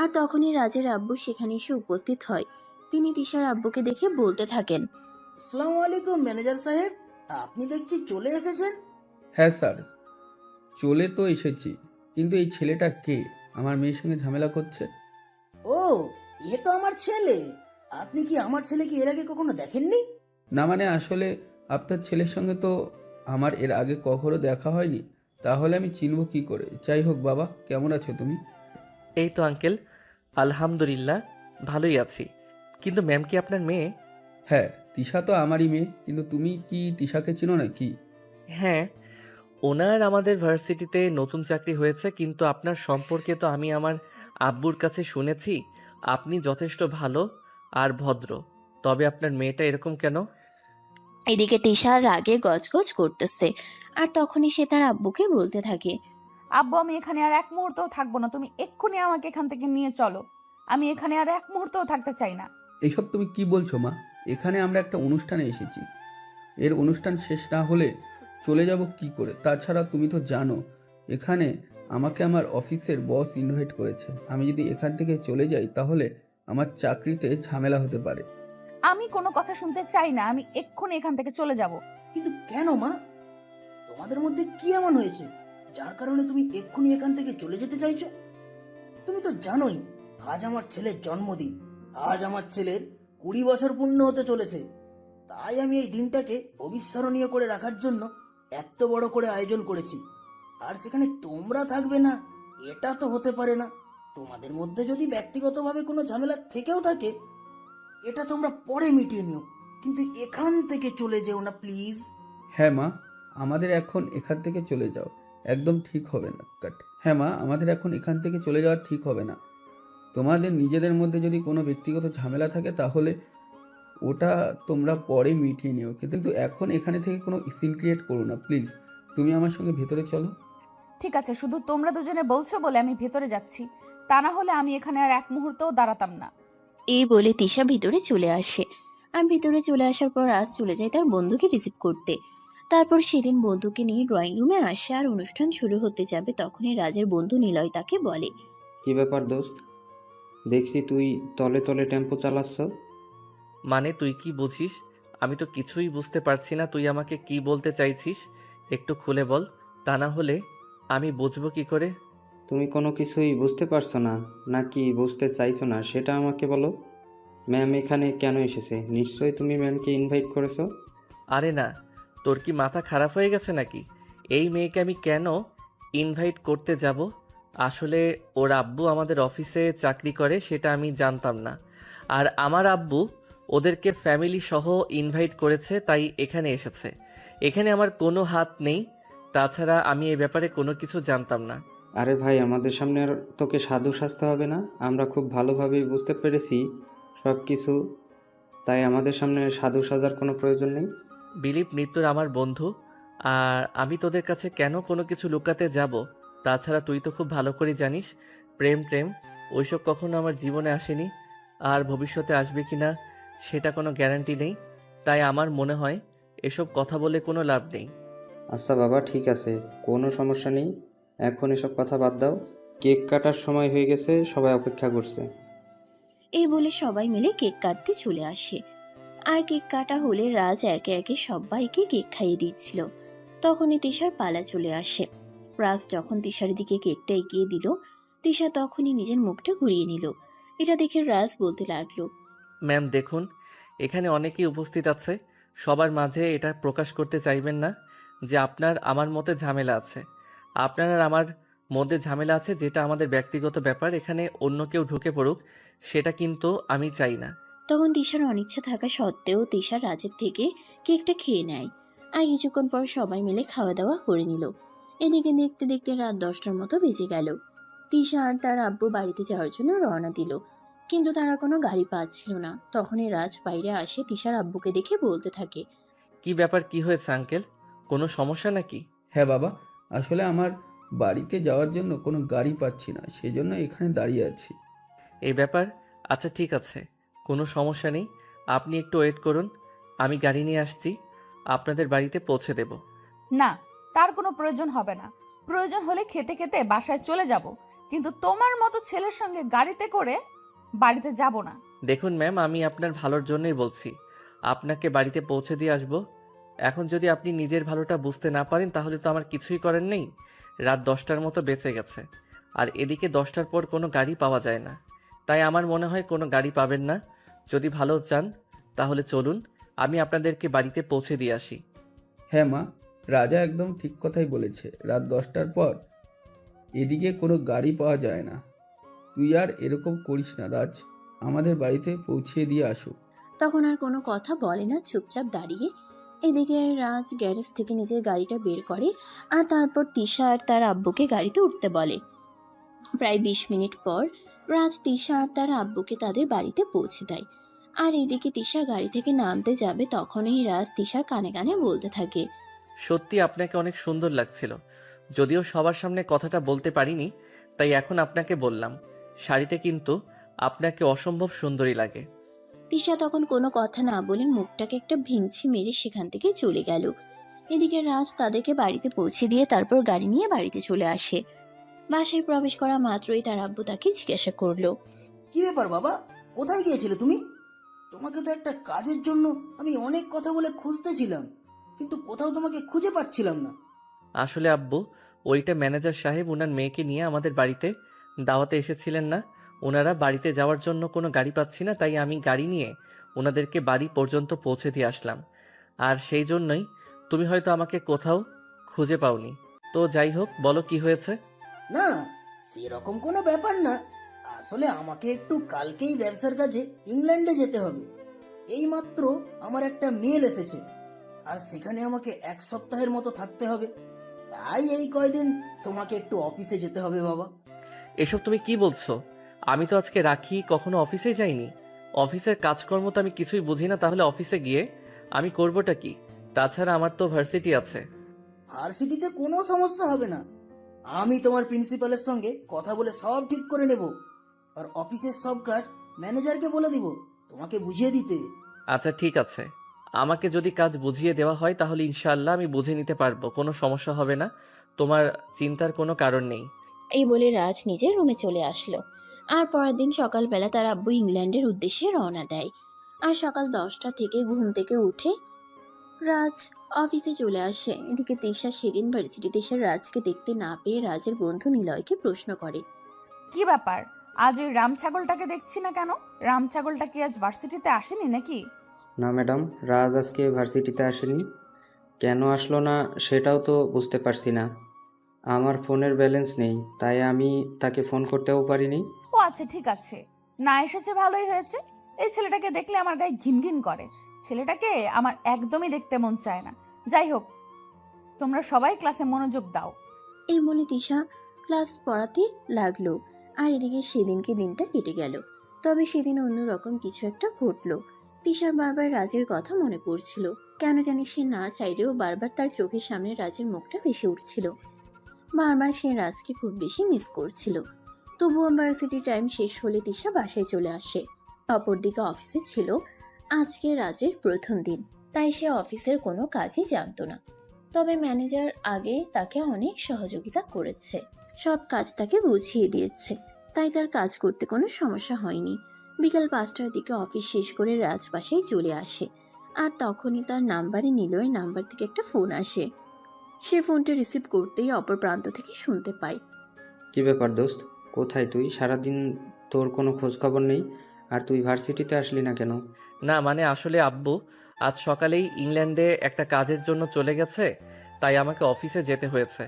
আর তখনই রাজের আব্বু সেখানে এসে উপস্থিত হয়। তিনি তিশার আব্বুকে দেখে বলতে থাকেন, আসসালামু আলাইকুম ম্যানেজার সাহেব, আপনি দেখছি চলে এসেছেন। হ্যাঁ স্যার, চলে তো এসেছি, কিন্তু এই ছেলেটা কে? আমার মেয়ের সঙ্গে ঝামেলা করছে। ও, এ তো আমার ছেলে। আপনি কি আমার ছেলেকে এর আগে কখনো দেখেননি? না মানে আসলে আপনার ছেলের সঙ্গে তো আমার এর আগে কখনো দেখা হয়নি, তাহলে আমি চিনব কি করে? যাই হোক বাবা, কেমন আছো তুমি? এই তো আঙ্কেল, আলহামদুলিল্লাহ ভালোই আছি। কিন্তু ম্যাম কি আপনার মেয়ে? হ্যাঁ, তিশা তো আমারই মেয়ে, কিন্তু তুমি কি তিশাকে চিনো নাকি? হ্যাঁ, ওনার আমাদের ভার্সিটিতে নতুন চাকরি হয়েছে, কিন্তু আপনার সম্পর্কে তো আমি আমার আব্বুর কাছে শুনেছি আপনি যথেষ্ট ভালো আর ভদ্র। তবে আপনার মেয়েটা এরকম কেন? এদিকে তিশার রাগে গজগজ করতেছে। আর তখনই সে তার আব্বুকে বলতে থাকে, আব্বু, আমি এখানে আর এক মুহূর্তও থাকবো না, তুমি এক্ষুনি আমাকে এখান থেকে নিয়ে চলো। আমি এখানে আর এক মুহূর্তও থাকতে চাই না। এইসব তুমি কি বলছো মা? এখানে আমরা একটা অনুষ্ঠানে এসেছি, এর অনুষ্ঠান শেষ না হলে চলে যাব কি করে? তাছাড়া তুমি তো জানো এখানে আমাকে আমার অফিসের বস ইনভাইট করেছে। আমি যদি এখান থেকে চলে যাই তাহলে আমার চাকরিতে ঝামেলা হতে পারে। আমি কোনো কথা শুনতে চাই না, আমি এক্ষুনি এখান থেকে চলে যাব। কিন্তু কেন মা, তোমাদের মধ্যে কি এমন হয়েছে যার কারণে তুমি এক্ষুনি এখান থেকে চলে যেতে চাইছো? তুমি তো জানোই আজ আমার ছেলের জন্মদিন। আজ আমার ছেলের 20 বছর পূর্ণ হতে চলেছে। তাই আমি এই দিনটাকে অবিস্মরণীয় করে রাখার জন্য এত বড় করে আয়োজন করেছি। আর সেখানে তোমরা থাকবে না, এটা তো হতে পারে না। তোমাদের মধ্যে যদি ব্যক্তিগতভাবে কোনো ঝামেলা থেকেও থাকে, এটা তোমরা পরে মিটিয়ে নিও, কিন্তু এখান থেকে চলে যেও না প্লিজ। হ্যাঁ মা, আমাদের এখন এখান থেকে চলে যাও, একদম ঠিক হবে না। হ্যাঁ মা, আমাদের এখন এখান থেকে চলে যাওয়া ঠিক হবে না। তোমাদের নিজেদের মধ্যে যদি কোনো ব্যক্তিগত ঝামেলা থাকে তাহলে ওটা তোমরা পরে মিটিয়ে নিও, কিন্তু এখন এখানে থেকে কোনো সিন ক্রিয়েট করো না প্লিজ। তুমি আমার সঙ্গে ভেতরে চলো। ঠিক আছে, শুধু তোমরা দুজনে বলছো বলে আমি ভেতরে যাচ্ছি, তা না হলে আমি এখানে আর এক মুহূর্তও দাঁড়াতাম না। এই বলে তিশা ভিতরে চলে আসে। আর ভিতরে চলে আসার পর রাজ চলে যায় তার বন্ধুকে রিসিভ করতে। তারপর সেদিন বন্ধুকে নিয়ে ড্রয়িং রুমে আসে। আর অনুষ্ঠান শুরু হতে যাবে, তখনই রাজের বন্ধু নিলয় তাকে বলে, কি ব্যাপার দোস্ত, দেখছি তুই তলে তলে টেম্পো চালাচ্ছ। মানে তুই কি বুঝিস? আমি তো কিছুই বুঝতে পারছি না, তুই আমাকে কি বলতে চাইছিস একটু খুলে বল, তা না হলে আমি বুঝবো কি করে? তুমি কোনো কিছুই বুঝতে পারছো না নাকি বুঝতে চাইছো না সেটা আমাকে বলো। ম্যাম এখানে কেন এসেছে? নিশ্চয়ই তুমি ম্যামকে ইনভাইট করেছো। আরে না, তোর কি মাথা খারাপ হয়ে গেছে নাকি? এই মেয়েকে আমি কেন ইনভাইট করতে যাব? আসলে ওর আব্বু আমাদের অফিসে চাকরি করে, সেটা আমি জানতাম না। আর আমার আব্বু ওদেরকে ফ্যামিলি সহ ইনভাইট করেছে, তাই এখানে এসেছে। এখানে আমার কোনো হাত নেই। তাছাড়া আমি এ ব্যাপারে কোনো কিছু জানতাম না। আরে ভাই, আমাদের সামনে আর তোকে সাধু সাজতে হবে না। আমরা খুব ভালোভাবেই বুঝতে পেরেছি সব কিছু, তাই আমাদের সামনে সাধু সাজার কোনো প্রয়োজন নেই। দিলীপ মৃত্যুর আমার বন্ধু, আর আমি তোদের কাছে কেন কোনো কিছু লুকাতে যাব? তাছাড়া তুই তো খুব ভালো করে জানিস, প্রেম প্রেম ওইসব কখনো আমার জীবনে আসেনি, আর ভবিষ্যতে আসবে কি না সেটা কোনো গ্যারান্টি নেই। তাই আমার মনে হয় এসব কথা বলে কোনো লাভ নেই। আচ্ছা বাবা, ঠিক আছে, কোনো সমস্যা নেই। এখন এসব কথা বাদ দাও। কেক কাটার সময় হয়ে গেছে, সবাই অপেক্ষা করছে। এই বলে সবাই মিলে কেক কাটতে চলে আসে। আর কেক কাটা হলে রাজ একে একে সবাইকে কেক খাইয়ে দিচ্ছিল। তখনই তিশার পালা চলে আসে। রাজ যখন তিশার দিকে কেকটা এগিয়ে দিল, তিশা তখনই নিজের মুখটা ঘুরিয়ে নিল। এটা দেখে রাজ বলতে লাগলো, ম্যাম দেখুন, এখানে অনেকেই উপস্থিত আছে, সবার মাঝে এটা প্রকাশ করতে চাইবেন না যে আপনার আমার মধ্যে ঝামেলা আছে। আপনার আর আমার মধ্যে ঝামেলা আছে, যেটা আমাদের ব্যক্তিগত ব্যাপার। এখানে অন্য কেউ ঢুকে পড়ুক, সেটা কিন্তু আমি চাই না। তখন তিশার অনিচ্ছা থাকা সত্ত্বেও তিশা রাজের থেকে কেকটা খেয়ে নেয়। আর কিছুক্ষণ পর সবাই মিলে খাওয়া দাওয়া করে নিল। এদিকে দেখতে দেখতে রাত 10টার মতো বেজে গেল। তিশা আর তার আব্বু বাড়িতে যাওয়ার জন্য রওনা দিল, কিন্তু তারা কোনো গাড়ি পাচ্ছিল না। তখনই রাজ বাইরে আসে, তিশার আব্বুকে দেখে বলতে থাকে, কি ব্যাপার, কি হয়েছে আঙ্কেল? কোনো সমস্যা নাকি? হ্যাঁ বাবা, আসলে আমার বাড়িতে যাওয়ার জন্য কোনো গাড়ি পাচ্ছি না, সেই জন্য এখানে দাঁড়িয়ে আছি। এই ব্যাপার, আচ্ছা ঠিক আছে, কোনো সমস্যা নেই। আপনি একটু ওয়েট করুন, আমি গাড়ি নিয়ে আসছি, আপনাদের বাড়িতে পৌঁছে দেব। না, তার কোনো প্রয়োজন হবে না। প্রয়োজন হলে খেতে খেতে বাসায় চলে যাব, কিন্তু তোমার মতো ছেলের সঙ্গে গাড়িতে করে বাড়িতে যাব না। দেখুন ম্যাম, আমি আপনার ভালোর জন্যই বলছি, আপনাকে বাড়িতে পৌঁছে দিয়ে আসব। এখন যদি আপনি নিজের ভালোটা বুঝতে না পারেন, তাহলে তো আমার কিছুই করার নেই। রাত 10টার মতো বেঁচে গেছে, আর এদিকে 10টার পর কোনো গাড়ি পাওয়া যায় না। তাই আমার মনে হয় কোনো গাড়ি পাবেন না। যদি ভালো চান তাহলে চলুন, আমি আপনাদেরকে বাড়িতে পৌঁছে দিয়ে আসি। হ্যাঁ মা, রাজা একদম ঠিক কথাই বলেছে, রাত 10টার পর এদিকে কোনো গাড়ি পাওয়া যায় না। তুই আর এরকম করিস না রাজ, আমাদের বাড়িতে পৌঁছিয়ে দিয়ে আসুক। তখন আর কোনো কথা বলে না, চুপচাপ দাঁড়িয়ে। এদিকে রাজ গ্যারেজ থেকে নিজের গাড়িটা বের করে, আর তারপর তিশা আর তার আব্বুকে গাড়িতে উঠতে বলে। প্রায় 20 মিনিট পর রাজ তিশা আর তার আব্বুকে তাদের বাড়িতে পৌঁছে দেয়। আর এদিকে তিশা গাড়ি থেকে নামতে যাবে, তখনই রাজ তিশার কানে কানে বলতে থাকে, সত্যি আপনাকে অনেক সুন্দর লাগছিল, যদিও সবার সামনে কথাটা বলতে পারিনি, তাই এখন আপনাকে বললাম। শাড়িতে কিন্তু আপনাকে অসম্ভব সুন্দরী লাগে। তিশা তখন কোনো কথা না বলে মুখটাকে একটা ভেঙচি মেরে সেখান থেকে চলে গেল। এদিকে রাজ তাদেরকে বাড়িতে পৌঁছে দিয়ে তারপর গাড়ি নিয়ে বাড়িতে চলে আসে। বাসায় প্রবেশ করা মাত্রই তার আব্বু তাকে জিজ্ঞাসা করলো, কি ব্যাপার বাবা, কোথায় গিয়েছিলে তুমি? তোমাকে তো একটা কাজের জন্য আমি অনেক কথা বলে খুঁজতেছিলাম, কিন্তু কোথাও তোমাকে খুঁজে পাচ্ছিলাম না। আসলে আব্বু, ওইটা ম্যানেজার সাহেব ওনার মেয়েকে নিয়ে আমাদের বাড়িতে দাওয়াতে এসেছিলেন না। ওনারা বাড়িতে যাওয়ার জন্য কোনো গাড়ি পাচ্ছি না, তাই আমি গাড়ি নিয়ে ওনাদেরকে বাড়ি পর্যন্ত পৌঁছে দিয়ে আসলাম। আর সেই জন্যই তুমি হয়তো আমাকে কোথাও খুঁজে পাওনি। তো যাই হোক, বলো কি হয়েছে? না, সেরকম কোনো ব্যাপার না। আসলে আমাকে একটু কালকেই ব্যবসার কাজে ইংল্যান্ডে যেতে হবে। এইমাত্র আমার একটা মেল এসেছে, আর সেখানে আমাকে 1 সপ্তাহের মতো থাকতে হবে। তাই এই কয়দিন তোমাকে একটু অফিসে যেতে হবে বাবা। এসব তুমি কি বলছো? আমি তো আজকে রাখি কখনো অফিসে যাইনি। অফিসের কাজকর্ম তো আমি কিছুই বুঝি না, তাহলে অফিসে গিয়ে আমি করবোটা কি? তাছাড়া আমার তো ভার্সিটি আছে। ভার্সিটিতে কোনো সমস্যা হবে না। আমি তোমার প্রিন্সিপালের সঙ্গে কথা বলে সব ঠিক করে নেব, আর অফিসের সব কাজ ম্যানেজারকে বলে দিব তোমাকে বুঝিয়ে দিতে। আচ্ছা ঠিক আছে, আমাকে যদি কাজ বুঝিয়ে দেওয়া হয় তাহলে ইনশাআল্লাহ আমি বুঝে নিতে পারবো, কোনো সমস্যা হবে না। তোমার চিন্তার কোনো কারণ নেই। এই বলে রাজ নিজের রুমে চলে আসলো। আর পরের দিন সকালবেলা তার আব্বু ইংল্যান্ডের উদ্দেশ্যে রওনা দেয়। আর সকাল 10টা থেকে ঘুম থেকে উঠে রাজ অফিসে চলে আসে। এদিকে তিশা সেদিন ভার্সিটিতে এসে রাজকে দেখতে না পেয়ে রাজের বন্ধু নিলয়কে প্রশ্ন করে, কি ব্যাপার, আজ ওই রাম ছাগলটাকে দেখছি না কেন? রাম ছাগলটা কি আজ ভার্সিটিতে আসেনি নাকি? না ম্যাডাম, রাজ আজকে ভার্সিটিতে আসেনি। কেন আসলো না সেটাও তো বুঝতে পারছি না। আমার ফোনের ব্যালেন্স নেই, তাই আমি তাকে ফোন করতেও পারিনি। ও আচ্ছা ঠিক আছে, না এসেছে ভালোই হয়েছে। এই ছেলেটাকে দেখলে আমার গায়ে ঘিন ঘিন করে। ছেলেটাকে আমার একদমই দেখতে মন চায় না। যাই হোক, তোমরা সবাই ক্লাসে মনোযোগ দাও। এই বলে তিশা ক্লাস পড়াতে লাগলো। আর এদিকে সেদিনকে দিনটা কেটে গেল। তবে সেদিন অন্যরকম কিছু একটা ঘটলো। তিশার বারবার রাজের কথা মনে পড়ছিল। কেন জানি সে না চাইলেও বারবার তার চোখের সামনে রাজের মুখটা ভেসে উঠছিল। বারবার সে রাজকে খুব বেশি মিস করছিল। তবুও ভার্সিটি টাইম শেষ হলে তিশা বাসায় চলে আসে। অপরদিকে অফিসে ছিল আজকে রাজের প্রথম দিন, তাই সে অফিসের কোনো কাজই জানতো না। তবে ম্যানেজার আগে তাকে অনেক সহযোগিতা করেছে, সব কাজ তাকে বুঝিয়ে দিয়েছে, তাই তার কাজ করতে কোনো সমস্যা হয়নি। বিকাল 5টার দিকে অফিস শেষ করে রাজ বাসায় চলে আসে। আর তখনই তার নাম্বারে নিলয়ের নাম্বার থেকে একটা ফোন আসে। সে ফোনটা রিসিভ করতেই অপর প্রান্ত থেকে শুনতে পায়, কি ব্যাপার দোস্ত, কোথায় তুই? সারাদিন তোর কোনো খোঁজ খবর নেই। আর তুই ভার্সিটিতে আসলি না কেন? না মানে আসলে আব্বু আজ সকালেই ইংল্যান্ডে একটা কাজের জন্য চলে গেছে, তাই আমাকে অফিসে যেতে হয়েছে।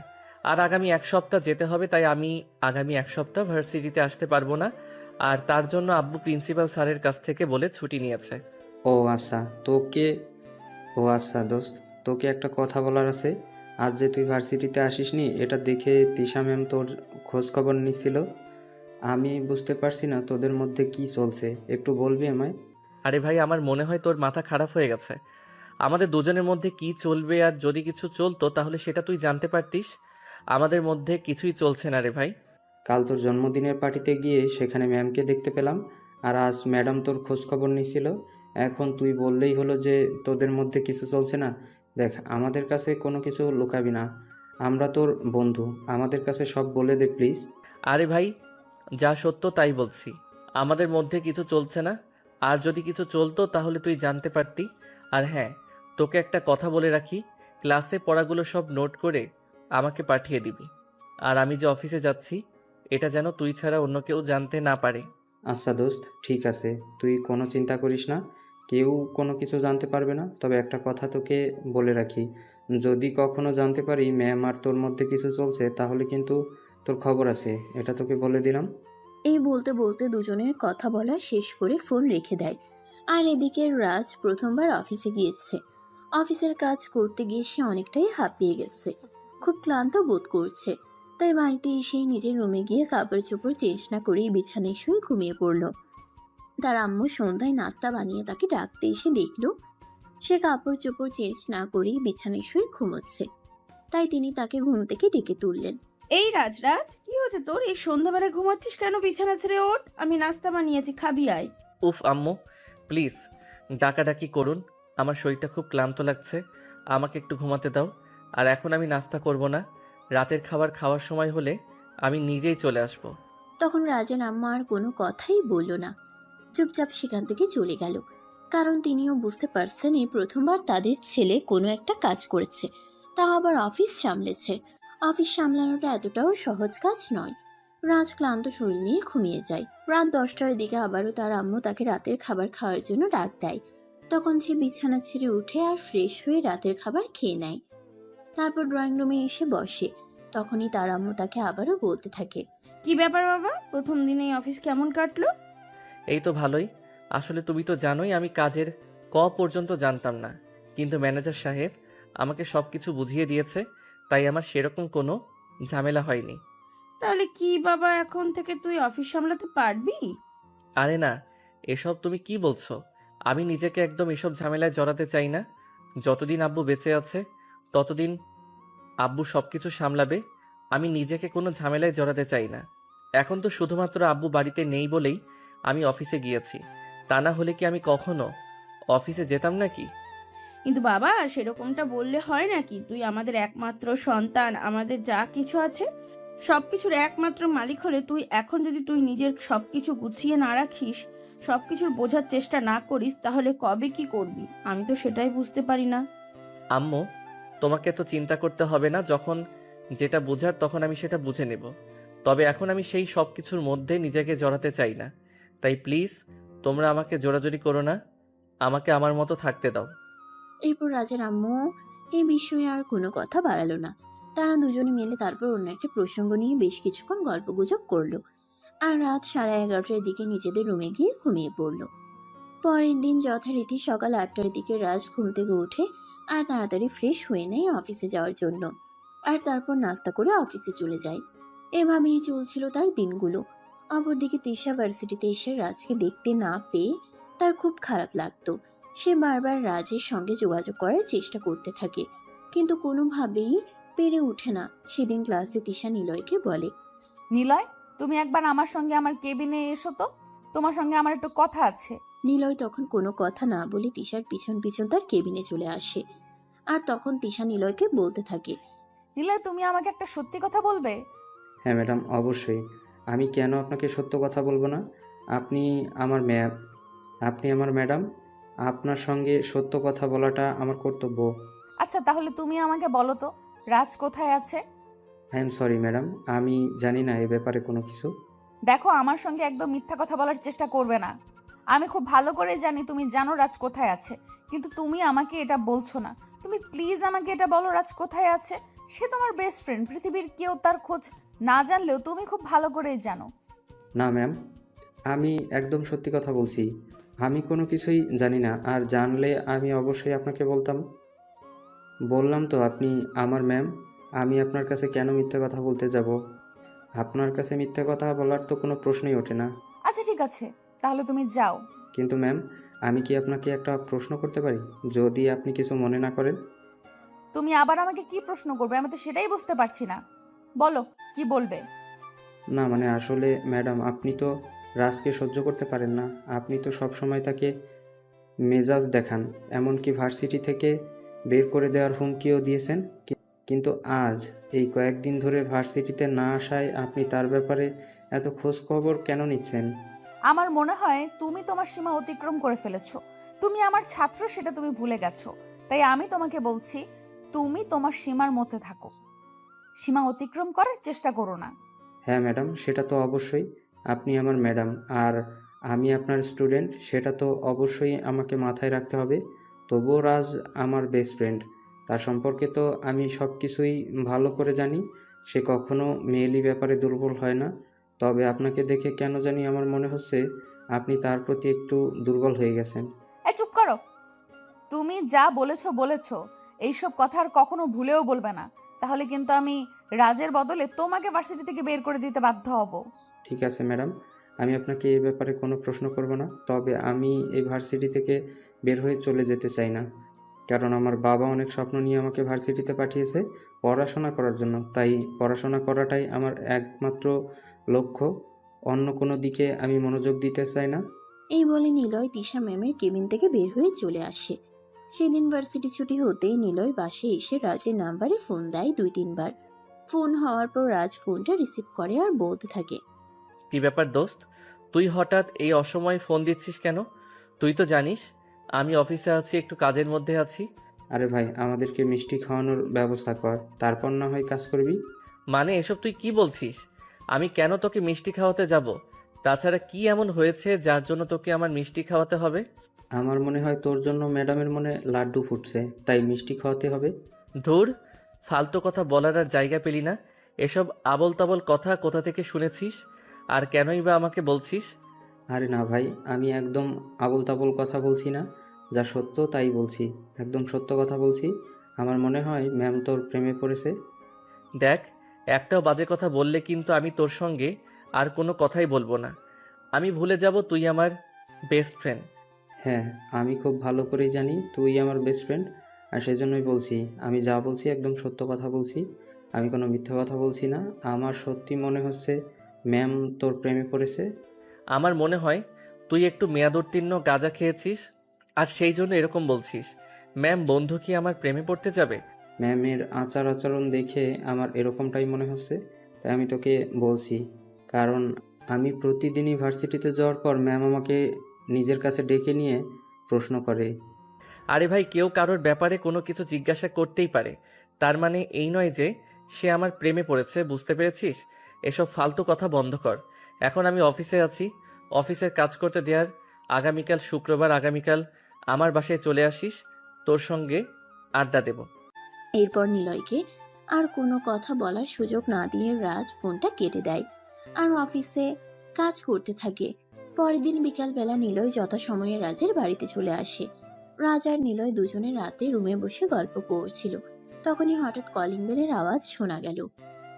আর আগামী 1 সপ্তাহ যেতে হবে, তাই আমি আগামী 1 সপ্তাহ ভার্সিটিতে আসতে পারবো না। আর তার জন্য আব্বু প্রিন্সিপাল স্যারের কাছ থেকে বলে ছুটি নিয়েছে। ও আচ্ছা, দোস্ত, তোকে একটা কথা বলার আছে। আজ যে তুই ভার্সিটিতে আসিসনি, এটা দেখে তিশা ম্যাম তোর খোঁজ খবর নিছিল। আমি বুঝতে পারছি না তোদের মধ্যে কি চলছে, একটু বলবি আমায়? আরে ভাই, আমার মনে হয় তোর মাথা খারাপ হয়ে গেছে। আমাদের দুজনের মধ্যে কি চলবে, আর যদি কিছু চলতো তাহলে সেটা তুই জানতে পারতিস। আমাদের মধ্যে কিছুই চলছে না রে ভাই। কাল তোর জন্মদিনের পার্টিতে গিয়ে সেখানে ম্যামকে দেখতে পেলাম, আর আজ ম্যাডাম তোর খোঁজ খবর নিছিল। এখন তুই বললেই হলো যে তোদের মধ্যে কিছু চলছে না। দেখ, আমাদের কাছে কোনো কিছু লুকাবি না, আমরা তোর বন্ধু, আমাদের কাছে সব বলে দে প্লিজ। আরে ভাই, যা সত্য তাই বলছি। আমাদের মধ্যে কিছু চলছে না। আর যদি কিছু চলতো তাহলে তুই জানতে পারতি। আর হ্যাঁ, তোকে একটা কথা বলে রাখি, ক্লাসে পড়াগুলো সব নোট করে আমাকে পাঠিয়ে দিবি। আর আমি যে অফিসে যাচ্ছি এটা যেন তুই ছাড়া অন্য কেউ জানতে না পারে। আচ্ছা দোস্ত, ঠিক আছে, তুই কোনো চিন্তা করিস না, কেউ কোনো কিছু জানতে পারবে না। তবে একটা কথা তোকে বলে রাখি, যদি কখনো জানতে পারি ম্যাম আর তোর মধ্যে কিছু চলছে, তাহলে কিন্তু তোর খবর আছে, এটা তোকে বলে দিলাম। এই বলতে বলতে দুজনের কথা বলা শেষ করে ফোন রেখে দেয়। আর এদিকে রাজ প্রথমবার অফিসে গিয়েছে। অফিসের কাজ করতে গিয়ে সে অনেকটাই হাঁপিয়ে গেছে, খুব ক্লান্ত বোধ করছে। তাই বাড়িতে এসেই নিজের রুমে গিয়ে কাপড় চোপড় চেঞ্জ না করেই বিছানায় শুয়ে ঘুমিয়ে পড়ল। তার আম্মু সন্ধ্যায় নাস্তা বানিয়ে তাকে ডাকতে এসে দেখলো সে কাপড় চোপড় চেঞ্জ না করেই বিছানায় শুয়ে ঘুমোচ্ছে। তাই তিনি তাকে ঘুম থেকে ডেকে তুললেন। এই রাজ রাজ, কি হয়েছে তোর? এই সন্ধ্যাবেলায় ঘুমাচ্ছিস কেন? বিছানা ছেড়ে ওঠ, আমি নাস্তা বানিয়েছি, খাবি আয়। উফ আম্মু, প্লিজ ডাকাডাকি করুন, আমার শরীরটা খুব ক্লান্ত লাগছে, আমাকে একটু ঘুমাতে দাও। আর এখন আমি নাস্তা করব না, রাতের খাবার খাওয়ার সময় হলে আমি নিজেই চলে আসব। তখন রাজের আম্মা আর কোনো কথাই বলল না, চুপচাপ সেখান থেকে চলে গেল। কারণ তিনিও বুঝতে পারছেন এই প্রথমবার তাদের ছেলে কোনো একটা কাজ করেছে, তা আবার অফিস সামলেছে। অফিস সামলানোটা এতটাও সহজ কাজ নয়। রাজ ক্লান্ত শরীর নিয়ে ঘুমিয়ে যায়। রাত 10টার দিকে আবারও তার আম্মু তাকে রাতের খাবার খাওয়ার জন্য ডাক দেয়। তখন সে বিছানা ছেড়ে উঠে আর ফ্রেশ হয়ে রাতের খাবার খেয়ে নেয়। তারপর ড্রয়িং রুমে এসে বসে। তখনই তার আম্মু তাকে আবারও বলতে থাকে, কি ব্যাপার বাবা, প্রথম দিনেই অফিস কেমন কাটলো? এই তো ভালোই। আসলে তুমি তো জানোই আমি কাজের পর্যন্ত জানতাম না, কিন্তু ম্যানেজার সাহেব আমাকে সব কিছু বুঝিয়ে দিয়েছে, তাই আমার সেরকম কোনো ঝামেলা হয়নি। তাহলে কি বাবা, এখন থেকে তুই অফিস সামলাতে পারবি? আরে না, এসব তুমি কি বলছো? আমি নিজেকে একদম এসব ঝামেলায় জড়াতে চাই না। যতদিন আব্বু বেঁচে আছে ততদিন আব্বু সব কিছু সামলাবে, আমি নিজেকে কোনো ঝামেলায় জড়াতে চাই না। এখন তো শুধুমাত্র আব্বু বাড়িতে নেই বলেই আমি অফিসে গিয়েছি, তা না হলে কি আমি কখনো অফিসে যেতাম নাকি? কিন্তু বাবা, সেরকমটা বললে হয় নাকি? তুই আমাদের একমাত্র সন্তান, আমাদের যা কিছু আছে সবকিছুর একমাত্র মালিক হলে এখন যদি তুই নিজের সবকিছু গুছিয়ে না রাখিস, সবকিছুর বোঝার চেষ্টা না করিস, তাহলে কবে কি করবি? আমি তো সেটাই বুঝতে পারি না। আম্মু, তোমাকে তো চিন্তা করতে হবে না, যখন যেটা বোঝার তখন আমি সেটা বুঝে নেব। তবে এখন আমি সেই সব কিছুর মধ্যে নিজেকে জড়াতে চাই না, তাই প্লিজ তোমরা আমাকে জোরাজুরি করো না, আমাকে আমার মতো থাকতে দাও। এরপর রাজের আম্মু এই বিষয়ে আর কোনো কথা বাড়ালো না। তারা দুজনে মিলে তারপর অন্য একটা প্রসঙ্গ নিয়ে বেশ কিছুক্ষণ গল্পগুজব করলো আর রাত 11:30টার দিকে নিজেদের রুমে গিয়ে ঘুমিয়ে পড়লো। পরের দিন যথারীতি সকাল 8টার দিকে রাজ ঘুম থেকে উঠে আর তাড়াতাড়ি ফ্রেশ হয়ে নেয় অফিসে যাওয়ার জন্য, আর তারপর নাস্তা করে অফিসে চলে যায়। এভাবেই চলছিল তার দিনগুলো। অপরদিকে তিশা ভার্সিটিতে এসে রাজকে দেখতে না পেয়ে তার খুব খারাপ লাগতো। সে বারবার রাজের সঙ্গে যোগাযোগ করার চেষ্টা করতে থাকে, কিন্তু কোনোভাবেই পেরে ওঠে না। সেদিন ক্লাসে তিশা নিলয়কে বলে, নিলয়, তুমি একবার আমার সঙ্গে আমার কেবিনে এসো তো, তোমার সঙ্গে আমার একটু কথা আছে। নিলয় তখন কোনো কথা না বলে তিশার পিছন পিছন তার কেবিনে চলে আসে। আর তখন তিশা নিলয়কে বলতে থাকে, নিলয়, তুমি আমাকে একটা সত্যি কথা বলবে? হ্যাঁ ম্যাডাম, অবশ্যই। আমি কেন আপনাকে সত্য কথা বলবো না? আপনি আমার আপনি আমার ম্যাডাম। আপনার সঙ্গে সত্য কথা বলাটা আমার কর্তব্য। আচ্ছা, তাহলে তুমি আমাকে বলো তো, রাজ কোথায় আছে? আই এম সরি ম্যাডাম, আমি জানি না এ ব্যাপারে কোনো কিছু। দেখো, আমার সঙ্গে একদম মিথ্যা কথা বলার চেষ্টা করবে না। আমি খুব ভালো করে জানি তুমি জানো রাজ কোথায় আছে, কিন্তু তুমি আমাকে এটা বলছো না। তুমি প্লিজ আমাকে এটা বলো, রাজ কোথায় আছে? সে তোমার বেস্ট ফ্রেন্ড, পৃথিবীর কেউ তার খোঁজ না জানলেও তুমি খুব ভালো করেই জানো। না ম্যাম, আমি একদম সত্যি কথা বলছি। আমি কোনো কিছুই জানি না, আর জানলে আমি অবশ্যই আপনাকে বলতাম। বললাম তো আপনি আমার ম্যাম। আমি আপনার কাছে কেন মিথ্যা কথা বলতে যাব? আপনার কাছে মিথ্যা কথা বলার তো কোনো প্রশ্নই ওঠে না। আচ্ছা ঠিক আছে, তাহলে তুমি যাও। কিন্তু ম্যাম, আমি কি আপনাকে একটা প্রশ্ন করতে পারি, যদি আপনি কিছু মনে না করেন? তুমি আবার আমাকে কি প্রশ্ন করবে? আমি তো সেটাই বুঝতে পারছি না। বলো, কি বলবে? না মানে আসলে ম্যাডাম, আপনি তো রাজকে সহ্য করতে পারেন না। আপনি তো সব সময় তাকে মেজাজ দেখান, এমনকি ভার্সিটি থেকে বের করে দেওয়ার হুমকিও দিয়েছেন। কিন্তু আজ এই কয়েকদিন ধরে ভার্সিটিতে না আসায় আপনি তার ব্যাপারে এত খোঁজ খবর কেন নিচ্ছেন? আমার মনে হয় তুমি তোমার সীমা অতিক্রম করে ফেলেছো। তুমি আমার ছাত্র, সেটা তুমি ভুলে গেছো। তাই আমি তোমাকে বলছি, তুমি তোমার সীমার মধ্যে থাকো, সীমা অতিক্রম করার চেষ্টা করো না। হ্যাঁ ম্যাডাম, সেটা তো অবশ্যই। আপনি আমার ম্যাডাম আর আমি আপনার স্টুডেন্ট, সেটা তো অবশ্যই আমাকে মাথায় রাখতে হবে। তবুও রাজ আমার বেস্ট ফ্রেন্ড, তার সম্পর্কে তো আমি সব কিছুই ভালো করে জানি। সে কখনো মেয়েলি ব্যাপারে দুর্বল হয় না। তবে আপনাকে দেখে কেন জানি আমার মনে হচ্ছে আপনি তার প্রতি একটু দুর্বল হয়ে গেছেন। চুপ করো। তুমি যা বলেছো বলেছো, এইসব কথা আর কখনো ভুলেও বলবে না, তাহলে কিন্তু আমি রাজের বদলে তোমাকে ভার্সিটি থেকে বের করে দিতে বাধ্য হব। ঠিক আছে ম্যাডাম, আমি আপনাকে এই ব্যাপারে কোনো প্রশ্ন করব না। তবে আমি এই ভার্সিটি থেকে বের হয়ে চলে যেতে চাই না, কারণ আমার বাবা অনেক স্বপ্ন নিয়ে আমাকে ভার্সিটিতে পাঠিয়েছে পড়াশোনা করার জন্য। তাই পড়াশোনা করাটাই আমার একমাত্র লক্ষ্য। অন্য কোনো দিকে আমি মনোযোগ দিতে চাই না। এই বলে নিলয় তিশা ম্যামের কেবিন থেকে বের হয়ে চলে আসে। সেদিন ভার্সিটি ছুটি হতেই নিলয় বাসে এসে রাজের নাম্বারে ফোন দেয় 2-3 বার। ফোন হওয়ার পর রাজ ফোনটা রিসিভ করে আর বলতে থাকে, কি ব্যাপার দোস্ত, তুই হঠাৎ এই অসময়ে ফোন দিচ্ছিস কেন? তুই তো জানিস আমি অফিসে আছি, একটু কাজের মধ্যে আছি। আরে ভাই, আমাদেরকে মিষ্টি খাওয়ানোর ব্যবস্থা কর, তারপর না হয় কাজ করবি। মানে এসব তুই কি বলছিস? আমি কেন তোকে মিষ্টি খাওয়াতে যাব? তাছাড়া কি এমন হয়েছে যার জন্য তোকে আমার মিষ্টি খাওয়াতে হবে? আমার মনে হয় তোর জন্য ম্যাডামের মনে লাড্ডু ফুটছে, তাই মিষ্টি খাওয়াতে হবে। ধুর, ফালতু কথা বলার আর জায়গা পেলি না। এসব আবল তাবল কথা কোথা থেকে শুনেছিস, আর কেনই বা আমাকে বলছিস? আরে না ভাই, আমি একদম আবোল তাবোল কথা বলছি না, যা সত্য তাই বলছি। একদম সত্য কথা বলছি। আমার মনে হয় ম্যাম তোর প্রেমে পড়েছে। দেখ, একটাও বাজে কথা বললে কিন্তু আমি তোর সঙ্গে আর কোনো কথাই বলবো না। আমি ভুলে যাব তুই আমার বেস্ট ফ্রেন্ড। হ্যাঁ, আমি খুব ভালো করেই জানি তুই আমার বেস্ট ফ্রেন্ড, আর সেজন্যই বলছি। আমি যা বলছি একদম সত্য কথা বলছি, আমি কোনো মিথ্যা কথা বলছি না। আমার সত্যি মনে হচ্ছে ম্যাম তোর প্রেমে পড়েছে। আমার মনে হয় তুই একটু মেয়াদোত্তীর্ণ গাঁজা খেয়েছিস, আর সেই জন্য এরকম বলছিস। ম্যাম বন্ধু কি আমার প্রেমে পড়তে যাবে? ম্যামের আচার আচরণ দেখে আমার এরকমটাই মনে হচ্ছে, তাই আমি তোকে বলছি। কারণ আমি প্রতিদিনই ভার্সিটিতে যাওয়ার পর ম্যাম আমাকে নিজের কাছে ডেকে নিয়ে প্রশ্ন করে। আরে ভাই, কেউ কারোর ব্যাপারে কোনো কিছু জিজ্ঞাসা করতেই পারে, তার মানে এই নয় যে সে আমার প্রেমে পড়েছে, বুঝতে পেরেছিস? এসব ফালতু কথা বন্ধ কর। এখন আমি অফিসে আছি, অফিসের কাজ করতে দেওয়ার। আগামীকাল শুক্রবার, আগামীকাল আমার বাসায় চলে আসিস, তোর সঙ্গে আড্ডা দেব। এরপর নিলয়কে আর কোনো কথা বলার সুযোগ না দিয়ে রাজ ফোনটা কেটে দেয় আর অফিসে কাজ করতে থাকে। পরের দিন বিকালবেলা নিলয় যথাসময়ে রাজের বাড়িতে চলে আসে। রাজ আর নিলয় দুজনে রাতে রুমে বসে গল্প করছিল। তখনই হঠাৎ কলিং বেলের আওয়াজ শোনা গেল।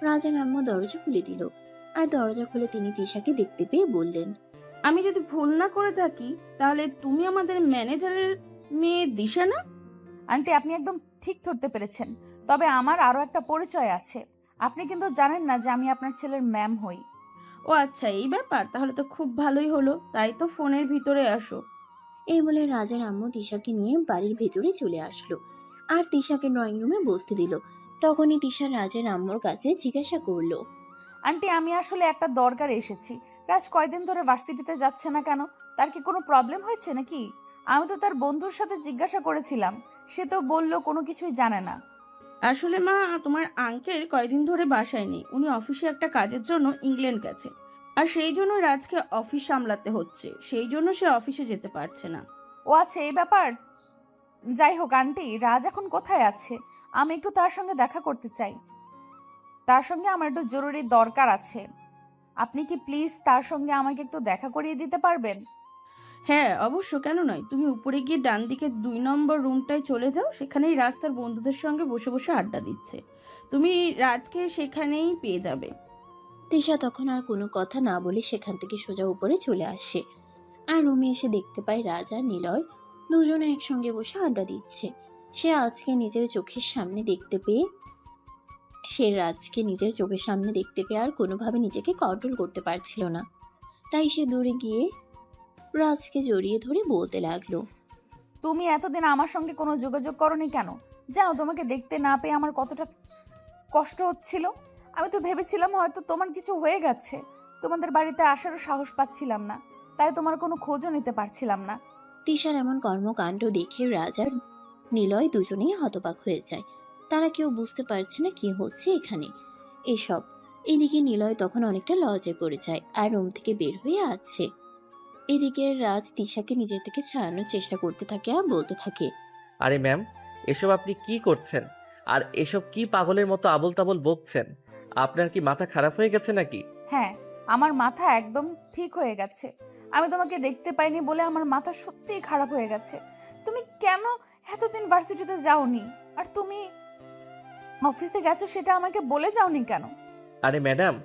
রাজার আম্মু দরজা খুলে দিল আর দরজা খুলে তিনি তিশাকে দেখতে পেয়ে বললেন, আমি যদি ভুল না করে থাকি তাহলে তুমি আমাদের ম্যানেজারের মেয়ে দিশা না? আন্টি, আপনি একদম ঠিক ধরতে পেরেছেন। তবে আমার আরও একটা পরিচয় আছে। আপনি কিন্তু জানেন না যে আমি আপনার ছেলের ম্যাম হই। ও আচ্ছা, এই ব্যাপার। তাহলে তো খুব ভালোই হলো। তাই তো ফোনের ভিতরে আসো। এই বলে রাজার আম্মু তিশাকে নিয়ে বাড়ির ভেতরে চলে আসলো আর তিশাকে ড্রয়িং রুমে বসতে দিল। তখনই তিশা রাজের আম্মুর কাছে জিজ্ঞাসা করলো, আন্টি, আমি আসলে একটা দরকারে এসেছি। রাজ কয়দিন ধরে ভার্সিটিতে যাচ্ছে না কেন? তার কি কোনো প্রবলেম হয়েছে নাকি? আমি তো তার বন্ধুর সাথে জিজ্ঞাসা করেছিলাম, সে তো বলল কোনো কিছুই জানে না। আসলে মা, তোমার আঙ্কেল কয়দিন ধরে বাসায় নেই। উনি অফিসে একটা কাজের জন্য ইংল্যান্ড গেছে, আর সেই জন্য রাজকে অফিস সামলাতে হচ্ছে। সেই জন্য সে অফিসে যেতে পারছে না। ও আচ্ছা, এই ব্যাপার। যাই হোক আন্টি, রাজ এখন কোথায় আছে? আমি একটু তার সঙ্গে দেখা করতে চাই। তার সঙ্গে আমার একটু জরুরি দরকার আছে। আপনি কি প্লিজ তার সঙ্গে আমাকে একটু দেখা করিয়ে দিতে পারবেন? হ্যাঁ অবশ্য, কেন নয়। তুমি উপরে গিয়ে ডান দিকে 2 নম্বর রুমটায় চলে যাও। সেখানেই রাজ তার বন্ধুদের সঙ্গে বসে বসে আড্ডা দিচ্ছে। তুমি রাজকে সেখানেই পেয়ে যাবে। তিশা তখন আর কোনো কথা না বলে সেখান থেকে সোজা উপরে চলে আসে আর রুমে এসে দেখতে পায় রাজ আর নিলয় দুজনে একসঙ্গে বসে আড্ডা দিচ্ছে। সে আজকে নিজের চোখের সামনে দেখতে পেয়ে আর কোনোভাবে নিজেকে কন্ট্রোল করতে পারছিল না। তাই সে দূরে গিয়ে রাজকে জড়িয়ে ধরে বলতে লাগলো, তুমি এতদিন আমার সঙ্গে কোনো যোগাযোগ করনি কেন? জানো, তোমাকে দেখতে না পেয়ে আমার কতটা কষ্ট হচ্ছিল। আমি তো ভেবেছিলাম হয়তো তোমার কিছু হয়ে গেছে। তোমাদের বাড়িতে আসারও সাহস পাচ্ছিলাম না, তাই তোমার কোনো খোঁজও নিতে পারছিলাম না। তিশার এমন কর্মকাণ্ড দেখে রাজ আর নিলয় দুজনেই হতবাক হয়ে যায়। তারা কেউ বুঝতে পারছে না কি হচ্ছে এখানে এসব। এদিকে নিলয় তখন অনেকটা লজ্জায় পড়ে যায় আর রুম থেকে বের হয়ে আসছে। এদিকে রাজ তিশাকে নিজের থেকে ছাড়ানোর চেষ্টা করতে থাকে আর বলতে থাকে, আরে ম্যাম, এসব আপনি কি করছেন? আর এসব কি পাগলের মতো আবোল তাবোল বকছেন? আপনার কি মাথা খারাপ হয়ে গেছে নাকি? হ্যাঁ, আমার মাথা একদম ঠিক হয়ে গেছে। আমি তোমাকে দেখতে পাইনি বলে আমার মাথা সত্যিই খারাপ হয়ে গেছে। তুমি কেন এতদিন ভার্সিটিতে যাওনি? আর তুমি অফিসে গেছো সেটা আমাকে বলে যাওনি কেন? আরে ম্যাডাম,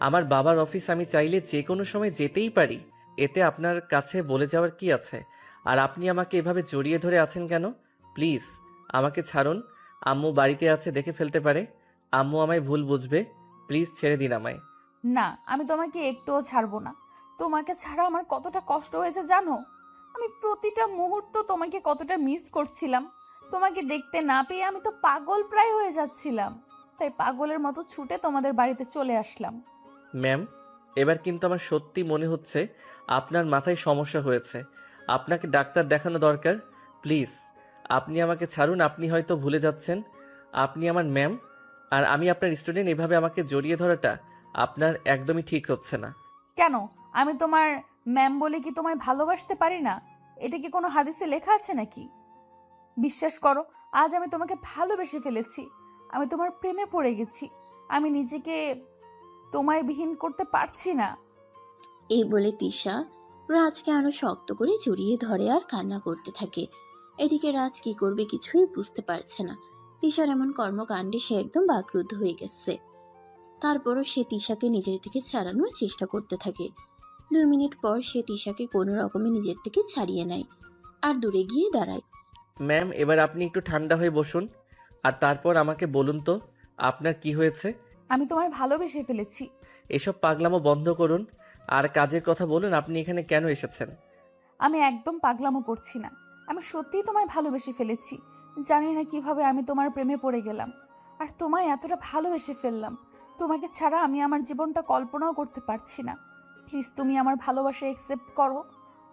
আমার বাবার অফিস আমি চাইলে যে কোনো সময় যেতেই পারি। এতে আপনার কাছে বলে যাওয়ার কি আছে? আর আপনি আমাকে এভাবে জড়িয়ে ধরে আছেন কেন? প্লিজ আমাকে ছাড়ুন। আম্মু বাড়িতে আছে, দেখে ফেলতে পারে। আম্মু আমায় ভুল বুঝবে। প্লিজ ছেড়ে দিন আমায়। না, আমি তোমাকে একটুও ছাড়বো না। তোমাকে ছাড়া আমার কতটা কষ্ট হয়েছে জানো? আমি প্রতিটা মুহূর্ত তোমাকে কতটা মিস করছিলাম। তোমাকে দেখতে না পেয়ে আমি তো পাগল প্রায় হয়ে যাচ্ছিলাম। তাই পাগলের মতো ছুটে তোমাদের বাড়িতে চলে আসলাম। ম্যাম, এবার কিন্তু আমার সত্যি মনে হচ্ছে আপনার মাথায় সমস্যা হয়েছে। আপনাকে ডাক্তার দেখানো দরকার। প্লিজ আপনি আমাকে ছাড়ুন। আপনি হয়তো ভুলে যাচ্ছেন আপনি আমার ম্যাম আর আমি আপনার স্টুডেন্ট। এভাবে আমাকে জড়িয়ে ধরাটা আপনার একদমই ঠিক হচ্ছে না। কেন? আমি তোমার ম্যাম বলে কি তোমায় ভালোবাসতে পারি না? এটা কি কোনো হাদিসে লেখা আছে নাকি? বিশ্বাস করো, আজ আমি তোমাকে ভালোবেসে ফেলেছি। আমি তোমার প্রেমে পড়ে গেছি। আমি নিজেকে তোমায় বিহীন করতে পারছি না। এই বলে তিশা রাজকে আরো শক্ত করে জড়িয়ে ধরে আর কান্না করতে থাকে। এদিকে রাজ কি করবে কিছুই বুঝতে পারছে না। তিশার এমন কর্মকাণ্ডে সে একদম বাকরুদ্ধ হয়ে গেছে। তারপরও সে তিশাকে নিজের থেকে ছাড়ানোর চেষ্টা করতে থাকে। 2 মিনিট পর সে তিশাকে কোনো রকমে নিজের থেকে ছাড়িয়ে নেয় আর দূরে গিয়ে দাঁড়ায়। ম্যাম, এবার আপনি একটু ঠান্ডা হয়ে বসুন আর তারপর আমাকে বলুন তো আপনার কি হয়েছে। আমি তোমায় ভালোবেসে ফেলেছি। এসব পাগলামো বন্ধ করুন আর কাজের কথা বলুন। আপনি এখানে কেন এসেছেন? আমি একদম পাগলামো করছি না। আমি সত্যিই তোমায় ভালোবেসে ফেলেছি। জানি না কিভাবে আমি তোমার প্রেমে পড়ে গেলাম আর তোমায় এতটা ভালোবেসে ফেললাম। তোমাকে ছাড়া আমি আমার জীবনটা কল্পনাও করতে পারছি না। প্লিজ তুমি আমার ভালোবাসা একসেপ্ট করো।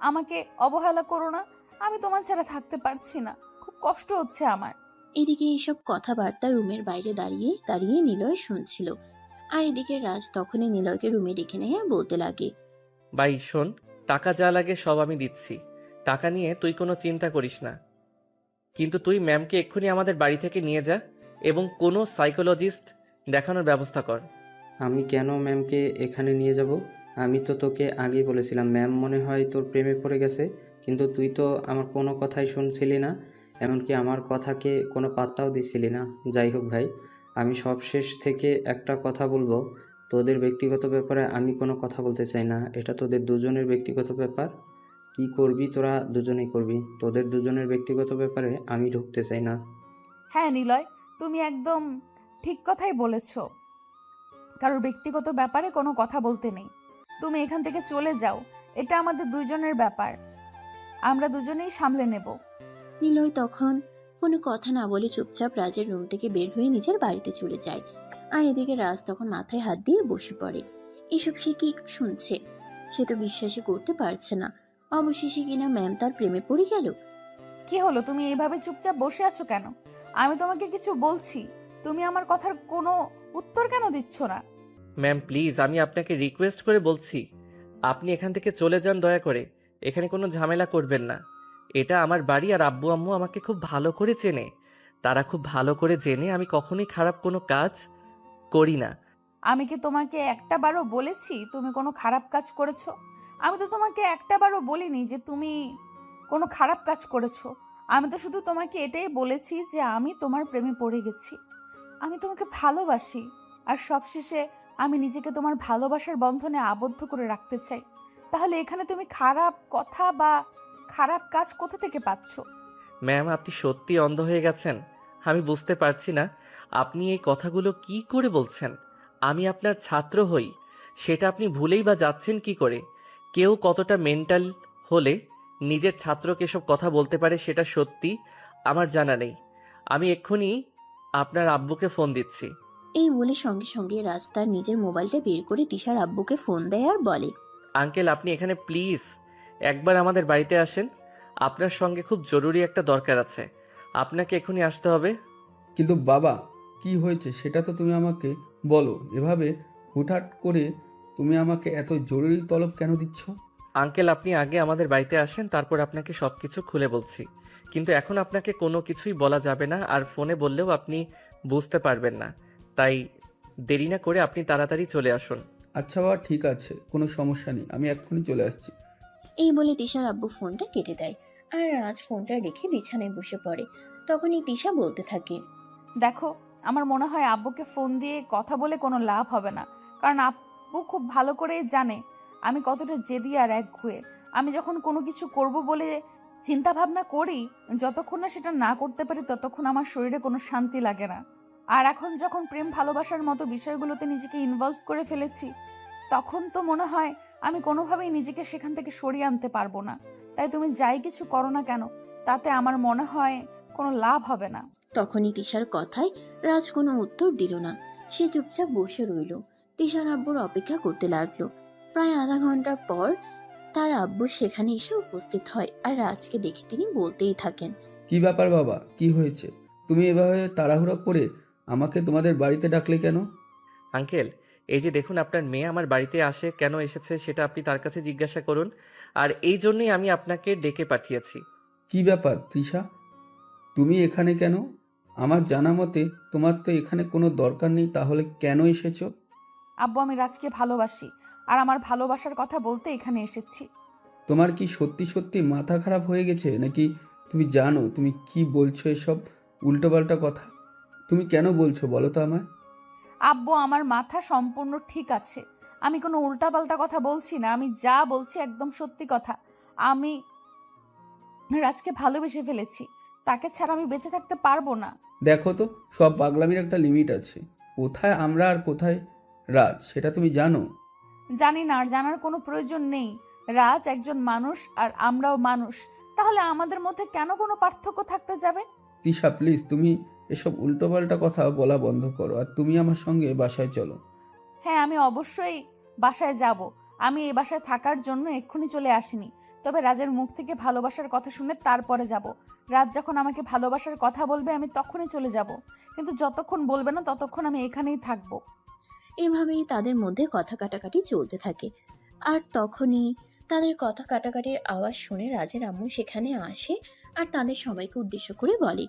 আমাকে অবহেলা করো না। আমি তোমার ছাড়া থাকতে পারছি না। খুব কষ্ট হচ্ছে আমার। এদিকে এইসব কথাবার্তা রুমের বাইরে দাঁড়িয়ে দাঁড়িয়ে নিলয় শুনছিল। আর এদিকে রাজ তখনই নিলয়কে রুমে ডেকে নেয় আর বলতে লাগে, ভাই শোন, টাকা যা লাগে সব আমি দিচ্ছি। টাকা নিয়ে তুই কোনো চিন্তা করিস না। কিন্তু তুই ম্যামকে এক্ষুনি আমাদের বাড়ি থেকে নিয়ে যা। এবং কোনো সাইকোলজিস্ট দেখানোর ব্যবস্থা কর। আমি কেন ম্যামকে এখানে নিয়ে যাব? আমি তো তোকে আগেই বলেছিলাম ম্যাম মনে হয় তোর প্রেমে পড়ে গেছে, কিন্তু তুই তো আমার কোনো কথাই শুনছিলি না, এমনকি আমার কথাকে কোনো পাত্তাও দিছিলি না। যাই হোক ভাই, আমি সবশেষ থেকে একটা কথা বলবো, তোদের ব্যক্তিগত ব্যাপারে আমি কোনো কথা বলতে চাই না। এটা তোদের দুজনের ব্যক্তিগত ব্যাপার। কি করবি তোরা দুজনেই করবি, তোদের দুজনের ব্যক্তিগত ব্যাপারে আমি ঢুকতে চাই না। হ্যাঁ নিলয়, তুমি একদম ঠিক কথাই বলেছ। কারোর ব্যক্তিগত ব্যাপারে কোনো কথা বলতে নেই। তুমি এখান থেকে চলে যাও, এটা আমাদের দুইজনের ব্যাপার, আমরা দুজনেই সামলে নেব। নিলয় তখন কোনো কথা না বলে চুপচাপ রাজের রুম থেকে বের হয়ে নিজের বাড়িতে চলে যায়। আর এদিকে রাজ তখন মাথায় হাত দিয়ে বসে পড়ে। এসব সে কি শুনছে? সে তো বিশ্বাসই করতে পারছে না। অবশেষে কিনা ম্যাম তার প্রেমে পড়ে গেল। কি হলো, তুমি এইভাবে চুপচাপ বসে আছো কেন? আমি তোমাকে কিছু বলছি, তুমি আমার কথার কোনো উত্তর কেন দিচ্ছ না? ম্যাম প্লিজ, আমি আপনাকে রিকোয়েস্ট করে বলছি, আপনি এখান থেকে চলে যান দয়া করে। এখানে কোনো ঝামেলা করবেন না। এটা আমার বাড়ি, আর আব্বু আম্মু আমাকে খুব ভালো করে চেনে। তারা খুব ভালো করে জেনে আমি কখনোই খারাপ কোনো কাজ করি না। আমি কি তোমাকে একটা বারও বলেছি তুমি কোনো খারাপ কাজ করেছো? আমি তো তোমাকে একটা বারও বলিনি যে তুমি কোনো খারাপ কাজ করেছো। আমি তো শুধু তোমাকে এটাই বলেছি যে আমি তোমার প্রেমে পড়ে গেছি, আমি তোমাকে ভালোবাসি, আর সবশেষে আমি নিজেকে তোমার ভালোবাসার বন্ধনে আবদ্ধ করে রাখতে চাই। তাহলে এখানে তুমি খারাপ কথা বা খারাপ কাজ কোথা থেকে পাচ্ছ? ম্যাম আপনি সত্যি অন্ধ হয়ে গেছেন। আমি বুঝতে পারছি না আপনি এই কথাগুলো কি করে বলছেন। আমি আপনার ছাত্র হই, সেটা আপনি ভুলেই বা যাচ্ছেন কি করে? কেউ কতটা মেন্টাল হলে নিজের ছাত্রকে এসব কথা বলতে পারে সেটা সত্যি আমার জানা নেই। আমি এক্ষুনি আপনার আব্বুকে ফোন দিচ্ছি। এই বলে সঙ্গে সঙ্গে রাজ তার নিজের মোবাইলটা বের করে তিশার আব্বুকে ফোন দেয় আর বলে, আঙ্কেল আপনি এখানে প্লিজ একবার আমাদের বাড়িতে আসেন। আপনার সঙ্গে খুব জরুরি একটা দরকার আছে, আপনাকে এক্ষুনি আসতে হবে। কিন্তু বাবা, কি হয়েছে সেটা তো তুমি আমাকে বলো। এভাবে হুটহাট করে তুমি আমাকে এত জরুরি তলব কেন দিচ্ছ? আঙ্কেল আপনি আগে আমাদের বাড়িতে আসেন, তারপর আপনাকে সব কিছু খুলে বলছি। কিন্তু এখন আপনাকে কোনো কিছুই বলা যাবে না, আর ফোনে বললেও আপনি বুঝতে পারবেন না। তাই দেরি না করে আপনি তাড়াতাড়ি চলে আসুন। আচ্ছা বাবা, ঠিক আছে, কোনো সমস্যা নেই, আমি এক্ষুনি চলে আসছি। এই বলে তিশার আব্বু ফোনটা কেটে দেয় আর রাজ ফোনটা রেখে বিছানায় বসে পড়ে। তখনই তিশা বলতে থাকে, দেখো, আমার মনে হয় আব্বুকে ফোন দিয়ে কথা বলে কোনো লাভ হবে না, কারণ আব্বু খুব ভালো করেই জানে আমি কতটা জেদি আর একগুঁয়ে। আমি যখন কোনো কিছু করব বলে চিন্তা ভাবনা করি, যতক্ষণ না সেটা না করতে পারি ততক্ষণ আমার শরীরে কোনো শান্তি লাগে না। আর এখন যখন প্রেম ভালোবাসার মতো বিষয়গুলোতে নিজেকে ইনভলভ করে ফেলেছি, তখন তো মনে হয় আমি কোনোভাবেই নিজেকে সেখান থেকে সরিয়ে আনতে পারবো না। তাই তুমি যাই কিছু করো না কেন, তাতে আমার মনে হয় কোনো লাভ হবে না। তখনই তিশার কথায় রাজ কোনো উত্তর দিল না। সে চুপচাপ বসে রইল। তিশার আব্বুর অপেক্ষা করতে লাগলো। প্রায় আধা ঘন্টা পর তার আব্বু সেখানে এসে উপস্থিত হয় আর রাজকে দেখে তিনি বলতেই থাকেন, কি ব্যাপার বাবা, কি হয়েছে? তুমি এভাবে তাড়াহুড়ো করে আমাকে তোমাদের বাড়িতে ডাকলে কেন? আঙ্কেল এই যে দেখুন, আপনার মেয়ে আমার বাড়িতে আসে কেন এসেছে সেটা আপনি তার কাছে জিজ্ঞাসা করুন। আর এই জন্যই আমি আপনাকে ডেকে পাঠিয়েছি। কি ব্যাপার তৃষা, তুমি এখানে কেন? আমার জানা মতে তোমার তো এখানে কোনো দরকার নেই, তাহলে কেন এসেছো? আব্বু, আমি রাজকে ভালোবাসি, আর আমার ভালোবাসার কথা বলতে এখানে এসেছি। তোমার কি সত্যি সত্যি মাথা খারাপ হয়ে গেছে নাকি? তুমি জানো তুমি কি বলছো এসব উল্টোপাল্টা কথা? তুমি কেন বলছো বলো তো আমায়? আব্বু, আমার মাথা সম্পূর্ণ ঠিক আছে, আমি কোনো উল্টাপাল্টা কথা বলছি না, আমি যা বলছি একদম সত্যি কথা। আমি রাজকে ভালোবেসে ফেলেছি, তাকে ছাড়া আমি বেঁচে থাকতে পারবো না। দেখো তো, সব পাগলামির একটা লিমিট আছে। কোথায় আমরা আর কোথায় রাজ সেটা তুমি জানো? জানি না, আর জানার কোনো প্রয়োজন নেই। রাজ একজন মানুষ আর আমরাও মানুষ, তাহলে আমাদের মধ্যে কেন কোনো পার্থক্য থাকতে যাবে? তিশা প্লিজ, তুমি এসব উল্টোপাল্টা কথা বলা বন্ধ করো আর তুমি আমার সঙ্গে বাসায় চলো। হ্যাঁ, আমি অবশ্যই বাসায় যাব। আমি এই বাসায় থাকার জন্য এক্ষুনি চলে আসিনি, তবে রাজের মুখ থেকে ভালোবাসার কথা শুনে তারপরে যাব। রাজ যখন আমাকে ভালোবাসার কথা বলবে আমি তখনই চলে যাব, কিন্তু যতক্ষণ বলবে না ততক্ষণ আমি এখানেই থাকবো। এভাবেই তাদের মধ্যে কথা কাটাকাটি চলতে থাকে। আর তখনই তাদের কথা কাটাকাটির আওয়াজ শুনে রাজের আম্মু সেখানে আসে আর তাদের সবাইকে উদ্দেশ্য করে বলে,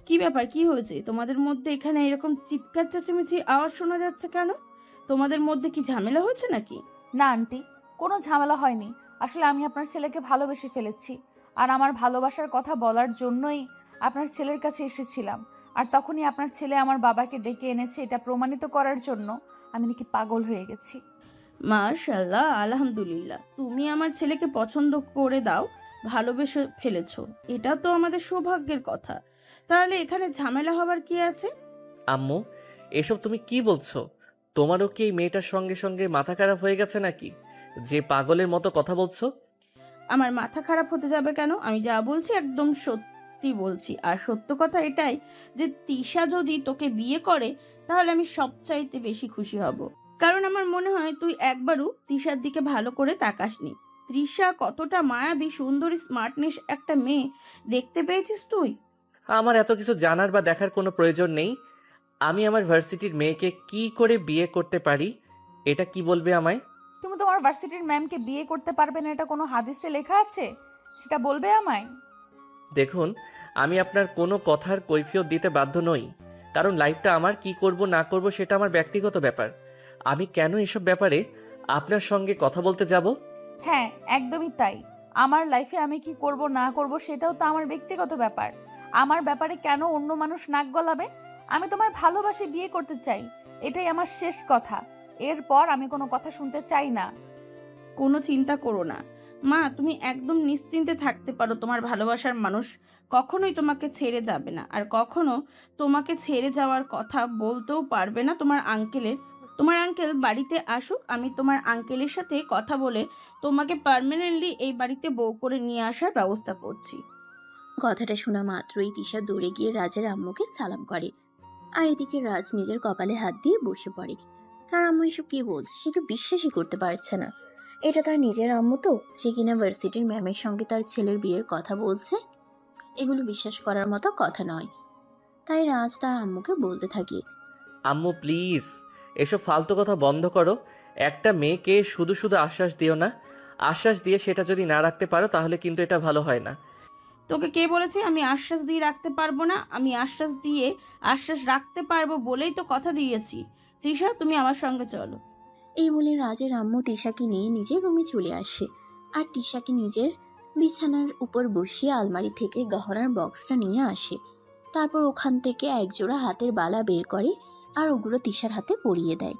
কি ব্যাপার, কি হয়েছে তোমাদের মধ্যে? এখানে এরকম চিৎকার চেঁচামেচি আওয়াজ শোনা যাচ্ছে কেন? তোমাদের মধ্যে কি ঝামেলা হয়েছে নাকি? না আন্টি, কোনো ঝামেলা হয়নি। আসলে আমি আপনার ছেলেকে ভালোবেসে ফেলেছি, আর আমার ভালোবাসার কথা বলার জন্যই আপনার ছেলের কাছে এসেছিলাম। আর তখনই আপনার ছেলে আমার বাবাকে ডেকে এনেছে এটা প্রমাণিত করার জন্য আমি নাকি পাগল হয়ে গেছি। মাশাআল্লাহ, আলহামদুলিল্লাহ, তুমি আমার ছেলেকে পছন্দ করে দাও, ভালোবেসে ফেলেছো, এটা তো আমাদের সৌভাগ্যের কথা। তাহলে এখানে ঝামেলা হবার কি আছে? আম্মু, এসব তুমি কি বলছো? তোমারও কি এই মেয়েটার সঙ্গে সঙ্গে মাথা খারাপ হয়ে গেছে নাকি, যে পাগলের মতো কথা বলছো? আমার মাথা খারাপ হতে যাবে কেন? আমি যা বলছি একদম সত্যি বলছি। আর সত্য কথা এটাই যে তিশা যদি তোকে বিয়ে করে তাহলে আমি সবচাইতে বেশি খুশি হব। কারণ আমার মনে হয় তুই একবারও তিশার দিকে ভালো করে তাকাসনি। তৃষা কতটা মায়াবী, সুন্দরী, স্মার্টনেস একটা মেয়ে দেখতে পেয়েছিস তুই? আমার এত কিছু জানার বা দেখার কোনো প্রয়োজন নেই। আমি আমার ভার্সিটির মেয়েকে কি করে বিয়ে করতে পারি, এটা কি বলবে আমায়? তুমি তোমার ভার্সিটির ম্যামকে বিয়ে করতে পারবে না, এটা কোনো হাদিসে লেখা আছে? সেটা বলবে আমায়? দেখুন, আমি আপনার কোনো কথার কৈফিয়ত দিতে বাধ্য নই, কারণ লাইফটা আমার, কি করব না করব সেটা আমার ব্যক্তিগত ব্যাপার। আমি কেন এসব ব্যাপারে আপনার সঙ্গে কথা বলতে যাব? হ্যাঁ, একদমই তাই। আমার লাইফে আমি কি করব না করব সেটাও তো আমার ব্যক্তিগত ব্যাপার। আমার ব্যাপারে কেন অন্য মানুষ নাক গলাবে? আমি তোমায় ভালোবাসি, বিয়ে করতে চাই, এটাই আমার শেষ কথা। এরপর আমি কোনো কথা শুনতে চাই না। কোনো চিন্তা করো না মা, তুমি একদম নিশ্চিন্তে থাকতে পারো। তোমার ভালোবাসার মানুষ কখনোই তোমাকে ছেড়ে যাবে না, আর কখনো তোমাকে ছেড়ে যাওয়ার কথা বলতেও পারবে না তোমার আঙ্কেল বাড়িতে আসুক, আমি তোমার আঙ্কেলের সাথে কথা বলে তোমাকে পার্মানেন্টলি এই বাড়িতে বউ করে নিয়ে আসার ব্যবস্থা করছি। কথাটা শোনা মাত্রই তিশা দৌড়ে গিয়ে রাজের আম্মুকে সালাম করে। আর এদিকে রাজ নিজের কপালে হাত দিয়ে বসে পড়ে। তার আম্মু এসব কি বলছে সে তো বিশ্বাসই করতে পারছে না। এটা তার নিজের আম্মু তো, যে কিনা ভার্সিটির ম্যামের সঙ্গে তার ছেলের বিয়ের কথা বলছে। এগুলো বিশ্বাস করার মতো কথা নয়। তাই রাজ তার আম্মুকে বলতে থাকে, আম্মু প্লিজ, এসব ফালতু কথা বন্ধ করো। একটা মেয়েকে শুধু শুধু আশ্বাস দিও না। আশ্বাস দিয়ে সেটা যদি না রাখতে পারো তাহলে কিন্তু এটা ভালো হয় না। তোকে কে বলেছে আমি আশ্বাস দিয়ে রাখতে পারবো না? আমি আশ্বাস রাখতে পারবো বলেই তো কথা দিয়েছি। তৃষা, তুমি আমার সঙ্গে চলো। এই বলে রাজের আম্মু তিশাকে নিয়ে নিজের রুমে চলে আসে। আর তিশাকে নিজের বিছানার উপর বসিয়ে আলমারি থেকে গহনার বক্সটা নিয়ে আসে। তারপর ওখান থেকে একজোড়া হাতের বালা বের করে আর ওগুলো তিশার হাতে পরিয়ে দেয়।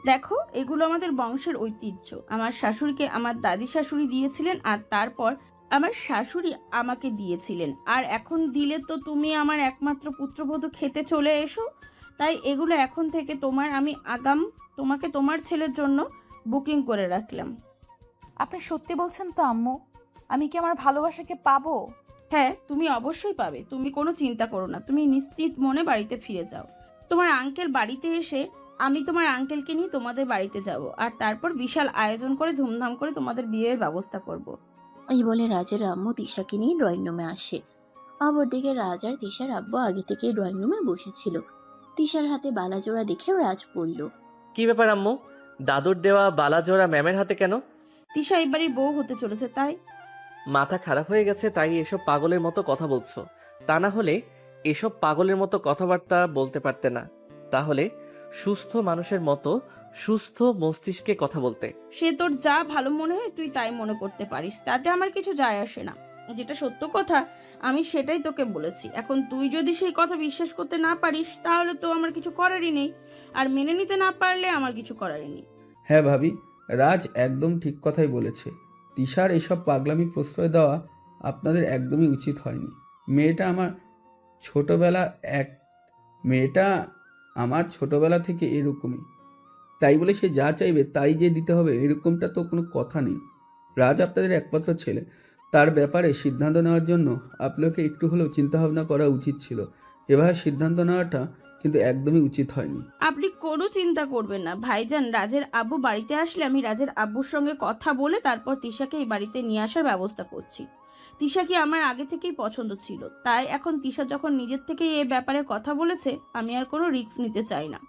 দেখো, এগুলো আমাদের বংশের ঐতিহ্য। আমার শাশুড়িকে আমার দাদি শাশুড়ি দিয়েছিলেন, আর তারপর আমার শাশুড়ি আমাকে দিয়েছিলেন, আর এখন দিলে তো তুমি আমার একমাত্র পুত্রবধূ খেতে চলে এসো। তাই এগুলো এখন থেকে তোমাকে তোমার ছেলের জন্য বুকিং করে রাখলাম। আপনি সত্যি বলছেন তো আম্মু? আমি কি আমার ভালোবাসাকে পাবো? হ্যাঁ, তুমি অবশ্যই পাবে। তুমি কোনো চিন্তা করো না, তুমি নিশ্চিত মনে বাড়িতে ফিরে যাও। তোমার আঙ্কেল বাড়িতে এসে আমি তোমার আঙ্কেলকে নিয়ে তোমাদের বাড়িতে যাব, আর তারপর বিশাল আয়োজন করে ধুমধাম করে তোমাদের বিয়ের ব্যবস্থা করব। এই বলে রাজের আম্মু তিশাকে নিয়ে ড্রয়িং রুমে আসে। অপরদিকে রাজ আর তিশার আব্বু আগে থেকেই ড্রয়িং রুমে বসেছিল। তিশার হাতে বালাজোড়া দেখে রাজ বলল, কি ব্যাপার আম্মু, দাদুর দেওয়া বালাজোড়া ম্যামের হাতে কেন? তিশা এই বাড়ির বউ হতে চলেছে, তাই। মাথা খারাপ হয়ে গেছে তাই এসব পাগলের মতো কথা বলছো? তা না হলে এসব পাগলের মতো কথাবার্তা বলতে পারতে না। তাহলে সুস্থ মানুষের মতো সুস্থ মস্তিষ্কে কথা বলতে। সে তোর যা ভালো মনে হয় তুই তাই মনে করতে পারিস, তাতে আমার কিছু যায় আসে না। যেটা সত্য কথা আমি সেটাই তোকে বলেছি। এখন তুই যদি সেই কথা বিশ্বাস করতে না পারিস তাহলে তো আমার কিছু করারই নেই, আর মেনে নিতে না পারলে আমার কিছু করারই নেই। হ্যাঁ ভাবি, রাজ একদম ঠিক কথাই বলেছে। তিশার এসব পাগলামি প্রশ্রয় দেওয়া আপনাদের একদমই উচিত হয়নি। মেয়েটা আমার ছোটবেলা থেকে এরকমই, তাই বলে সে যা চাইবে তাই যে দিতে হবে এরকমটা তো কোনো কথা নেই। রাজ আপনাদের একমাত্র ছেলে, তার ব্যাপারে সিদ্ধান্ত নেওয়ার জন্য আপনাকে একটু হলেও চিন্তাভাবনা করা উচিত ছিল। এভাবে সিদ্ধান্ত নেওয়াটা কিন্তু একদমই উচিত হয়নি। আপনি কোনো চিন্তা করবেন না ভাইজান, রাজের আব্বু বাড়িতে আসলে আমি রাজের আব্বুর সঙ্গে কথা বলে তারপর তিশাকে এই বাড়িতে নিয়ে আসার ব্যবস্থা করছি। তিশাকে আমার আগে থেকেই পছন্দ ছিল, তাই এখন তিশা যখন নিজের থেকেই এই ব্যাপারে কথা বলেছে আমি আর কোনো রিস্ক নিতে চাই না।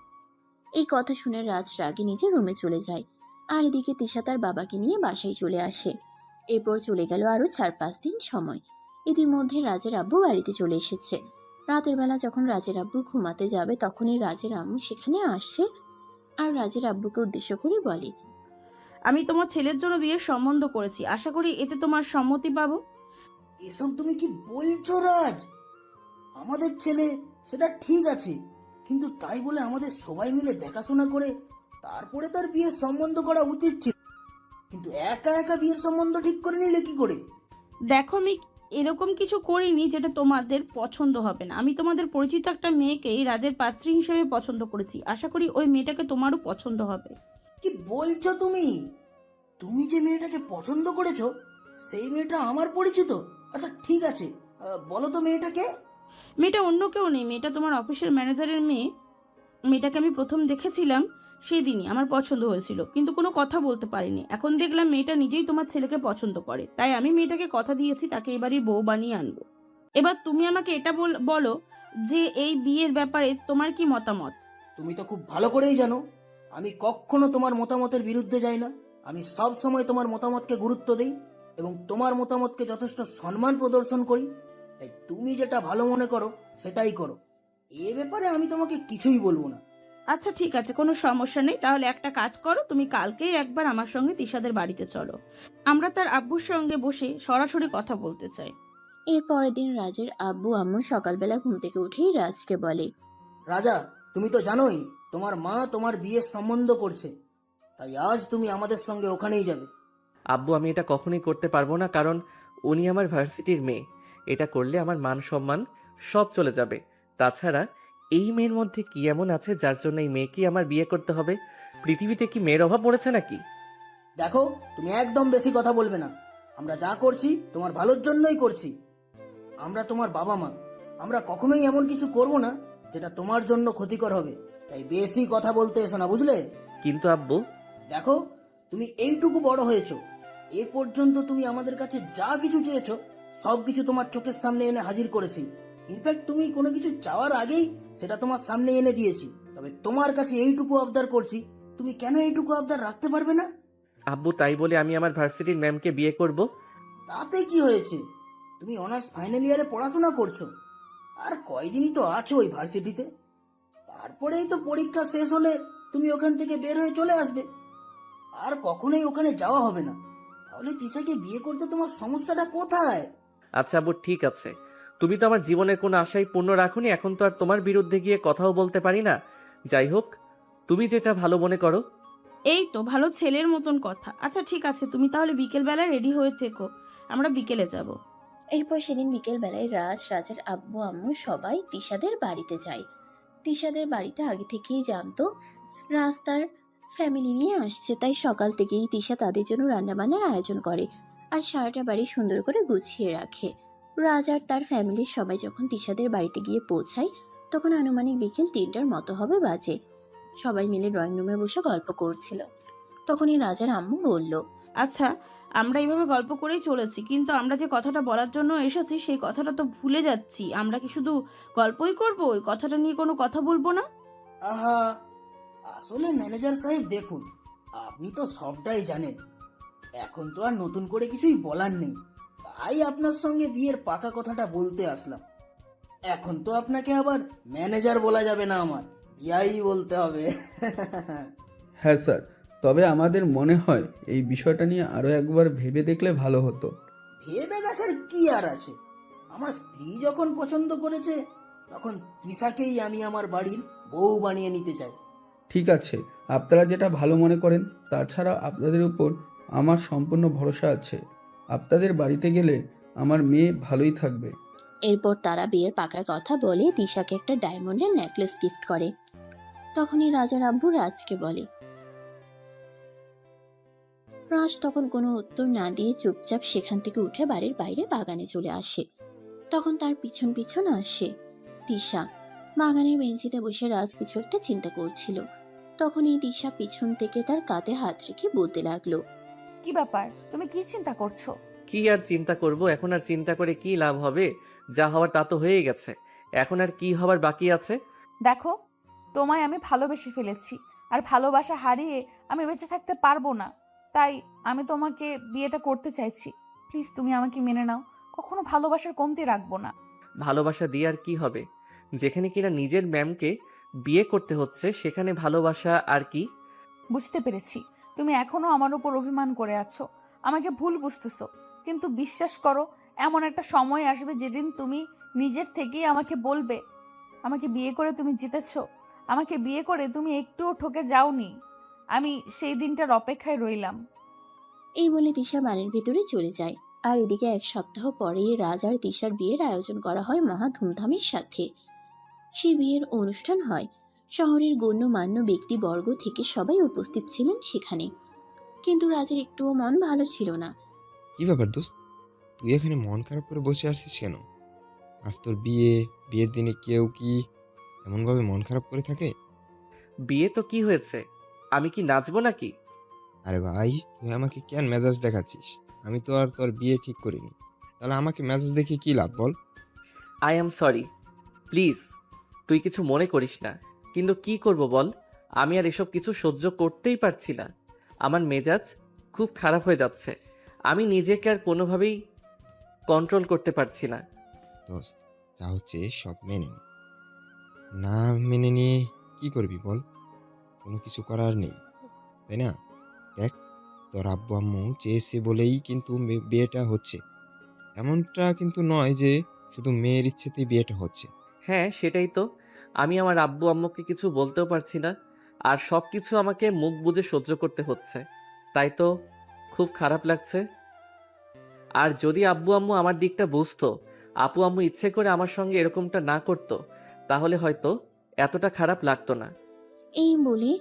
এই কথা শুনে রাজ রাগে নিজের রুমে চলে যায়। আর এদিকে তিশা তার বাবাকে নিয়ে বাসায় চলে আসে। এরপর চলে গেল আরো 4-5 দিন সময়। ইতিমধ্যে রাজের আব্বু বাড়িতে চলে এসেছে। রাতের বেলা যখন রাজের আব্বু ঘুমাতে যাবে তখনই রাজের আম্মু সেখানে আসে আর রাজের আব্বুকে উদ্দেশ্য করে বলে, আমি তোমার ছেলের জন্য বিয়ের সম্বন্ধ করেছি, আশা করি এতে তোমার সম্মতি পাবো। এসব তুমি কি বলছো রাজ? আমাদের ছেলে সেটা ঠিক আছে, কিন্তু তাই বলে আমাদের সবাই মিলে দেখাশোনা করে তারপরে তার বিয়ের সম্বন্ধ করা উচিত ছিল। কিন্তু একা একা বিয়ের সম্বন্ধ ঠিক করে নিলে কি করে? দেখো, আমি এরকম কিছু করিনি যেটা তোমাদের পছন্দ হবে না। আমি তোমাদের পরিচিত একটা মেয়েকেই রাজের পাত্রী হিসেবে পছন্দ করেছি, আশা করি ওই মেয়েটাকে তোমারও পছন্দ হবে। কি বলছো তুমি? তুমি যে মেয়েটাকে পছন্দ করেছো সেই মেয়েটা আমার পরিচিত? আচ্ছা ঠিক আছে, বলো তো মেয়েটাকে। মেয়েটা অন্য কেউ নেই, মেয়েটা তোমার অফিসের ম্যানেজারের মেয়ে। মেয়েটাকে আমি প্রথম দেখেছিলাম সেদিনই আমার পছন্দ হয়েছিল, কিন্তু কোনো কথা বলতে পারিনি। এখন দেখলাম মেয়েটা নিজেই তোমার ছেলেকে পছন্দ করে, তাই আমি মেয়েটাকে কথা দিয়েছি তাকে এই বাড়ির বউ বানিয়ে আনবো। এবার তুমি আমাকে এটা বলো যে এই বিয়ের ব্যাপারে তোমার কি মতামত? তুমি তো খুব ভালো করেই জানো আমি কখনো তোমার মতামতের বিরুদ্ধে যাই না। আমি সব সময় তোমার মতামতকে গুরুত্ব দিই এবং তোমার মতামতকে যথেষ্ট সম্মান প্রদর্শন করি। তাই তুমি যেটা ভালো মনে করো সেটাই করো, এ ব্যাপারে আমি তোমাকে কিছুই বলবো না। আচ্ছা ঠিক আছে, কোনো সমস্যা নেই। তাহলে একটা কাজ করো, তুমি কালকেই একবার আমার সঙ্গে তিশাদের বাড়িতে চলো। আমরা তার আব্বুর সঙ্গে বসে সরাসরি কথা বলতে চাই। এর পরের দিন রাজের আব্বু আম্মু সকালবেলা ঘুম থেকে উঠেই রাজকে বলে, রাজা, তুমি তো জানোই তোমার মা তোমার বিয়ের সম্বন্ধ করছে, তাই আজ তুমি আমাদের সঙ্গে ওখানেই যাবে। আব্বু, আমি এটা কখনোই করতে পারবো না, কারণ উনি আমার ভার্সিটির মেয়ে। এটা করলে আমার মান সম্মান সব চলে যাবে। তাছাড়া এই মেয়ের মধ্যে কি এমন আছে যার জন্য এই মেয়েকেই আমার বিয়ে করতে হবে? পৃথিবীতে কি মেয়ের অভাব পড়েছে নাকি? দেখো, তুমি একদম বেশি কথা বলবে না। আমরা যা করছি তোমার ভালোর জন্যই করছি। আমরা তোমার বাবা মা, আমরা কখনোই এমন কিছু করব না যেটা তোমার জন্য ক্ষতিকর হবে। তাই বেশি কথা বলতে এসো না, বুঝলে? কিন্তু আব্বু, দেখো, তুমি এইটুকু বড় হয়েছো, এ পর্যন্ত তুমি আমাদের কাছে যা কিছু চেয়েছো সব কিছু তোমার চোখের সামনে এনে হাজির করেছি। ইনফ্যাক্ট তুমি কোনো কিছু চাওয়ার আগেই সেটা তোমার সামনে এনে দিয়েছি। তবে তোমার কাছে এইটুকু আবদার করছি, তুমি কেন এইটুকু আবদার রাখতে পারবে না? আব্বু, তাই বলে আমি আমার ভার্সিটির ম্যামকে বিয়ে করব? তাতে কি হয়েছে? তুমি অনার্স ফাইনাল ইয়ারে পড়াশোনা করছো, আর কয়দিনই তো আছো ওই ভার্সিটিতে। তারপরেই তো পরীক্ষা শেষ হলে তুমি ওখান থেকে বের হয়ে চলে আসবে, আর কখনোই ওখানে যাওয়া হবে না। তাহলে তিশাকে বিয়ে করতে তোমার সমস্যাটা কোথায়? আচ্ছা আব্বু, ঠিক আছে। তুমি তো আমার জীবনের কোনো আশাই পূর্ণ রাখোনি, এখন তো আর তোমার বিরুদ্ধে গিয়ে কথাও বলতে পারি না। যাই হোক, তুমি যেটা ভালো মনে করো। এই তো ভালো ছেলের মতন কথা। আচ্ছা ঠিক আছে, তুমি তাহলে বিকেলবেলা রেডি হয়ে থেকো, আমরা বিকেলে যাব। এরপর সেদিন বিকেলবেলায় রাজের আব্বু আম্মু সবাই তিশাদের বাড়িতে যায়। তিশাদের বাড়িতে আগে থেকেই জানতো রাজ তার ফ্যামিলি নিয়ে আসছে, তাই সকাল থেকেই তিশা তাদের জন্য রান্নাবান্নার আয়োজন করে আর সারাটা বাড়ি সুন্দর করে গুছিয়ে রাখে। রাজ আর তার ফ্যামিলির সবাই যখন তিশাদের বাড়িতে গিয়ে পৌঁছায় তখন আনুমানিক বিকেল 3টার মতো হবে বাজে। সবাই মিলে ড্রয়িং রুমে বসে গল্প করছিল। তখনই রাজার আম্মু বলল, আচ্ছা, আমরা এইভাবে গল্প করেই চলেছি, কিন্তু আমরা যে কথাটা বলার জন্য এসেছি সেই কথাটা তো ভুলে যাচ্ছি। আমরা কি শুধু গল্পই করব, ওই কথাটা নিয়ে কোনো কথা বলবো না? আহা, আসলে ম্যানেজার সাহেব দেখুন, আপনি তো সবটাই জানেন। এখন তো আর নতুন করে কিছুই বলার নেই, তাই আপনার সঙ্গে বিয়ের পাকা কথাটা বলতে আসলাম। এখন তো আপনাকে আবার ম্যানেজার বলা যাবে না, আমার ইয়াই বলতে হবে। হ্যাঁ স্যার, তবে আমাদের মনে হয় এই বিষয়টা নিয়ে আরও একবার ভেবে দেখলে ভালো হতো। ভেবে দেখার কি আর আছে? আমার স্ত্রী যখন পছন্দ করেছে তখন তিশাকেই আমি আমার বাড়ির বউ বানিয়ে নিতে চাই। ঠিক আছে, আপনারা যেটা ভালো মনে করেন। তাছাড়া আপনাদের উপর আমার সম্পূর্ণ ভরসা আছে। আপনাদের বাড়িতে গেলে আমার মেয়ে ভালোই থাকবে। এরপর তারা বিয়ের পাকার কথা বলে তিশাকে একটা ডায়মন্ডের নেকলেস গিফট করে। তখনই রাজার আব্বু রাজকে বলে। রাজ তখন কোনো উত্তর না দিয়ে চুপচাপ সেখান থেকে উঠে বাড়ির বাইরে বাগানে চলে আসে। তখন তার পিছন পিছন আসে তিশা। বাগানের বেঞ্চিতে বসে রাজ কিছু একটা চিন্তা করছিল। তখনই তিশা পিছন থেকে তার কাঁধে হাত রেখে বলতে লাগলো, কি ব্যাপার, তুমি কি চিন্তা করছো? কি আর চিন্তা করব? এখন আর চিন্তা করে কি লাভ হবে? যা হওয়ার তা তো হয়ে গেছে, এখন আর কি হবার বাকি আছে? দেখো, তোমায় আমি ভালোবেসে ফেলেছি, আর ভালোবাসা হারিয়ে আমি বেঁচে থাকতে পারবো না। তাই আমি তোমাকে বিয়েটা করতে চাইছি। প্লিজ তুমি আমাকে মেনে নাও, কখনো ভালোবাসার কমতি রাখবো না। ভালোবাসা দিয়ে আর কি হবে? যেখানে কিনা নিজের ম্যামকে বিয়ে করতে হচ্ছে, সেখানে ভালোবাসা আর কি? বুঝতে পেরেছি তুমি এখনো আমার উপর অভিমান করে আছো, আমাকে ভুল বুঝতেছো। কিন্তু বিশ্বাস করো, এমন একটা সময় আসবে যেদিন তুমি নিজের থেকেই আমাকে বলবে আমাকে বিয়ে করে তুমি জিতেছো, আমাকে বিয়ে করে তুমি একটুও ঠকে যাওনি। আমি সেই দিনটার অপেক্ষায় রইলাম। এই বলে তিশা বাড়ির ভেতরে চলে যায়। আর এদিকে 1 সপ্তাহ পরেই রাজ আর তিশার বিয়ের আয়োজন করা হয় মহা ধুমধামের সাথে। সেই বিয়ের অনুষ্ঠান হয়। শহরের গণ্যমান্য ব্যক্তিবর্গ থেকে সবাই উপস্থিত ছিলেন সেখানে। কিন্তু রাজের একটুও মন ভালো ছিল না। কি ব্যাপার দোস্ত, তুই এখানে মন খারাপ করে বসে আসছিস কেন? আজ তোর বিয়ের দিনে কেউ কি এমনভাবে মন খারাপ করে থাকে? বিয়ে তো কি হয়েছে, আমি কি নাচবো নাকি? আরে ভাই, তুই আমাকে কেন মেজাজ দেখাচ্ছিস? আমি তো আর তোর বিয়ে ঠিক করিনি, তাহলে আমাকে মেজাজ দেখে কি লাভ বল? আই অ্যাম সরি, প্লিজ তুই কিছু মনে করিস না। কিন্তু কি করব বল, আমি আর এসব কিছু সহ্য করতেই পারছি না। আমার মেজাজ খুব খারাপ হয়ে যাচ্ছে, আমি নিজেকে আর কোনোভাবেই কন্ট্রোল করতে পারছি না। দোস্ত, যা হচ্ছে সব মেনে নে। না মেনে নিয়ে কি করবি বল? কোনো কিছু করার নেই, তাই না? দেখ, তোর আব্বু আম্মু চেয়েছে বলেই কিন্তু বিয়েটা হচ্ছে। এমনটা কিন্তু নয় যে শুধু মেয়ের ইচ্ছেতেই বিয়েটা হচ্ছে। হ্যাঁ সেটাই তো, আমি আমার আব্বু আম্মুকে কিছু বলতেও পারছি না, আর সব কিছু আমাকে মুখ বুজে সহ্য করতে হচ্ছে। তাই তো খুব খারাপ লাগছে। আর যদি আব্বু আম্মু আমার দিকটা বুঝতো, আপু আম্মু ইচ্ছে করে আমার সঙ্গে এরকমটা না করতো, তাহলে হয়তো এতটা খারাপ লাগতো না। এই বলে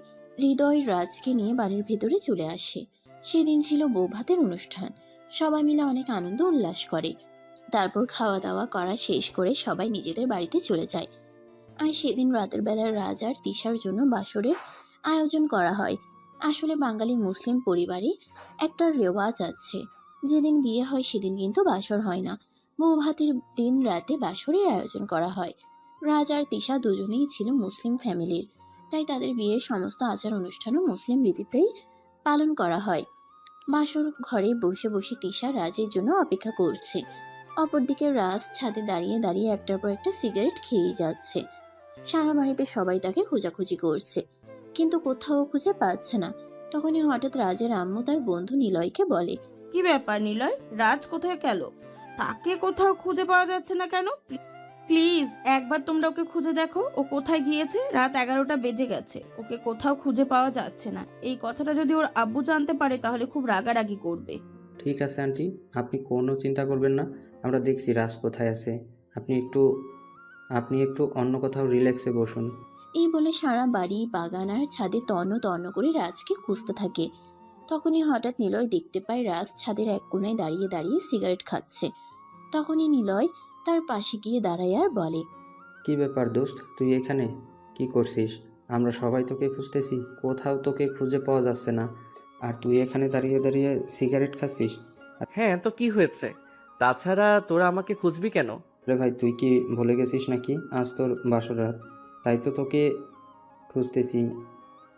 হৃদয় রাজকে নিয়ে বাড়ির ভেতরে চলে আসে। সেদিন ছিল বৌভাতের অনুষ্ঠান। সবাই মিলে অনেক আনন্দ উল্লাস করে। তারপর খাওয়া দাওয়া করা শেষ করে সবাই নিজেদের বাড়িতে চলে যায়। আর সেদিন রাতের বেলা রাজ আর তিশার জন্য বাসরের আয়োজন করা হয়। আসলে বাঙালি মুসলিম পরিবারে একটা রেওয়াজ আছে, যেদিন বিয়ে হয় সেদিন কিন্তু বাসর হয় না। বৌভাতের দিন রাতে বাসরের আয়োজন করা হয়। রাজ আর তিশা দুজনেই ছিল মুসলিম ফ্যামিলির, তাই তাদের বিয়ের সমস্ত আচার অনুষ্ঠানও মুসলিম রীতিতেই পালন করা হয়। বাসর ঘরে বসে বসে তিশা রাজের জন্য অপেক্ষা করছে। অপরদিকে রাজ ছাদে দাঁড়িয়ে দাঁড়িয়ে একটার পর একটা সিগারেট খেয়েই যাচ্ছে। সারা বাড়িতে সবাই তাকে খোঁজাখুঁজি করছে, কিন্তু কোথাও খুঁজে পাচ্ছে না। তখনই হঠাৎ রাজের আম্মু তার বন্ধু নিলয়কে বলে, কি ব্যাপার নিলয়, রাজ কোথায় গেল? তাকে কোথাও খুঁজে পাওয়া যাচ্ছে না কেন? প্লিজ একবার তোমরা ওকে খুঁজে দেখো, ও কোথায় গিয়েছে। রাত 11টা বেজে গেছে, ওকে কোথাও খুঁজে পাওয়া যাচ্ছে না। এই কথাটা যদি ওর আব্বু জানতে পারে তাহলে খুব রাগারাগি করবে। ঠিক আছে আন্টি, আপনি কোনো চিন্তা করবেন না, আমরা দেখছি রাজ কোথায় আছে। আপনি একটু অন্য কোথাও রিল্যাক্সে বসুন। এই বলে সারা বাড়ি বাগান আর ছাদে তন্ন তন্ন করে রাজকে খুঁজতে থাকে। তখনই হঠাৎ নিলয় দেখতে পায় রাজ ছাদের এক কোণায় দাঁড়িয়ে দাঁড়িয়ে সিগারেট খাচ্ছে। তখনই নিলয় তার পাশে গিয়ে দাঁড়ায় আর বলে, কি ব্যাপার দোস্ত, তুই এখানে কি করছিস? আমরা সবাই তোকে খুঁজতেছি, কোথাও তোকে খুঁজে পাওয়া যাচ্ছে না, আর তুই এখানে দাঁড়িয়ে দাঁড়িয়ে সিগারেট খাচ্ছিস? হ্যাঁ তো কি হয়েছে, তাছাড়া তোরা আমাকে খুঁজবি কেন? আরে ভাই, তুই কি ভুলে গেছিস নাকি আজ তোর বাসর রাত? তাই তো তোকে খুঁজতেছি।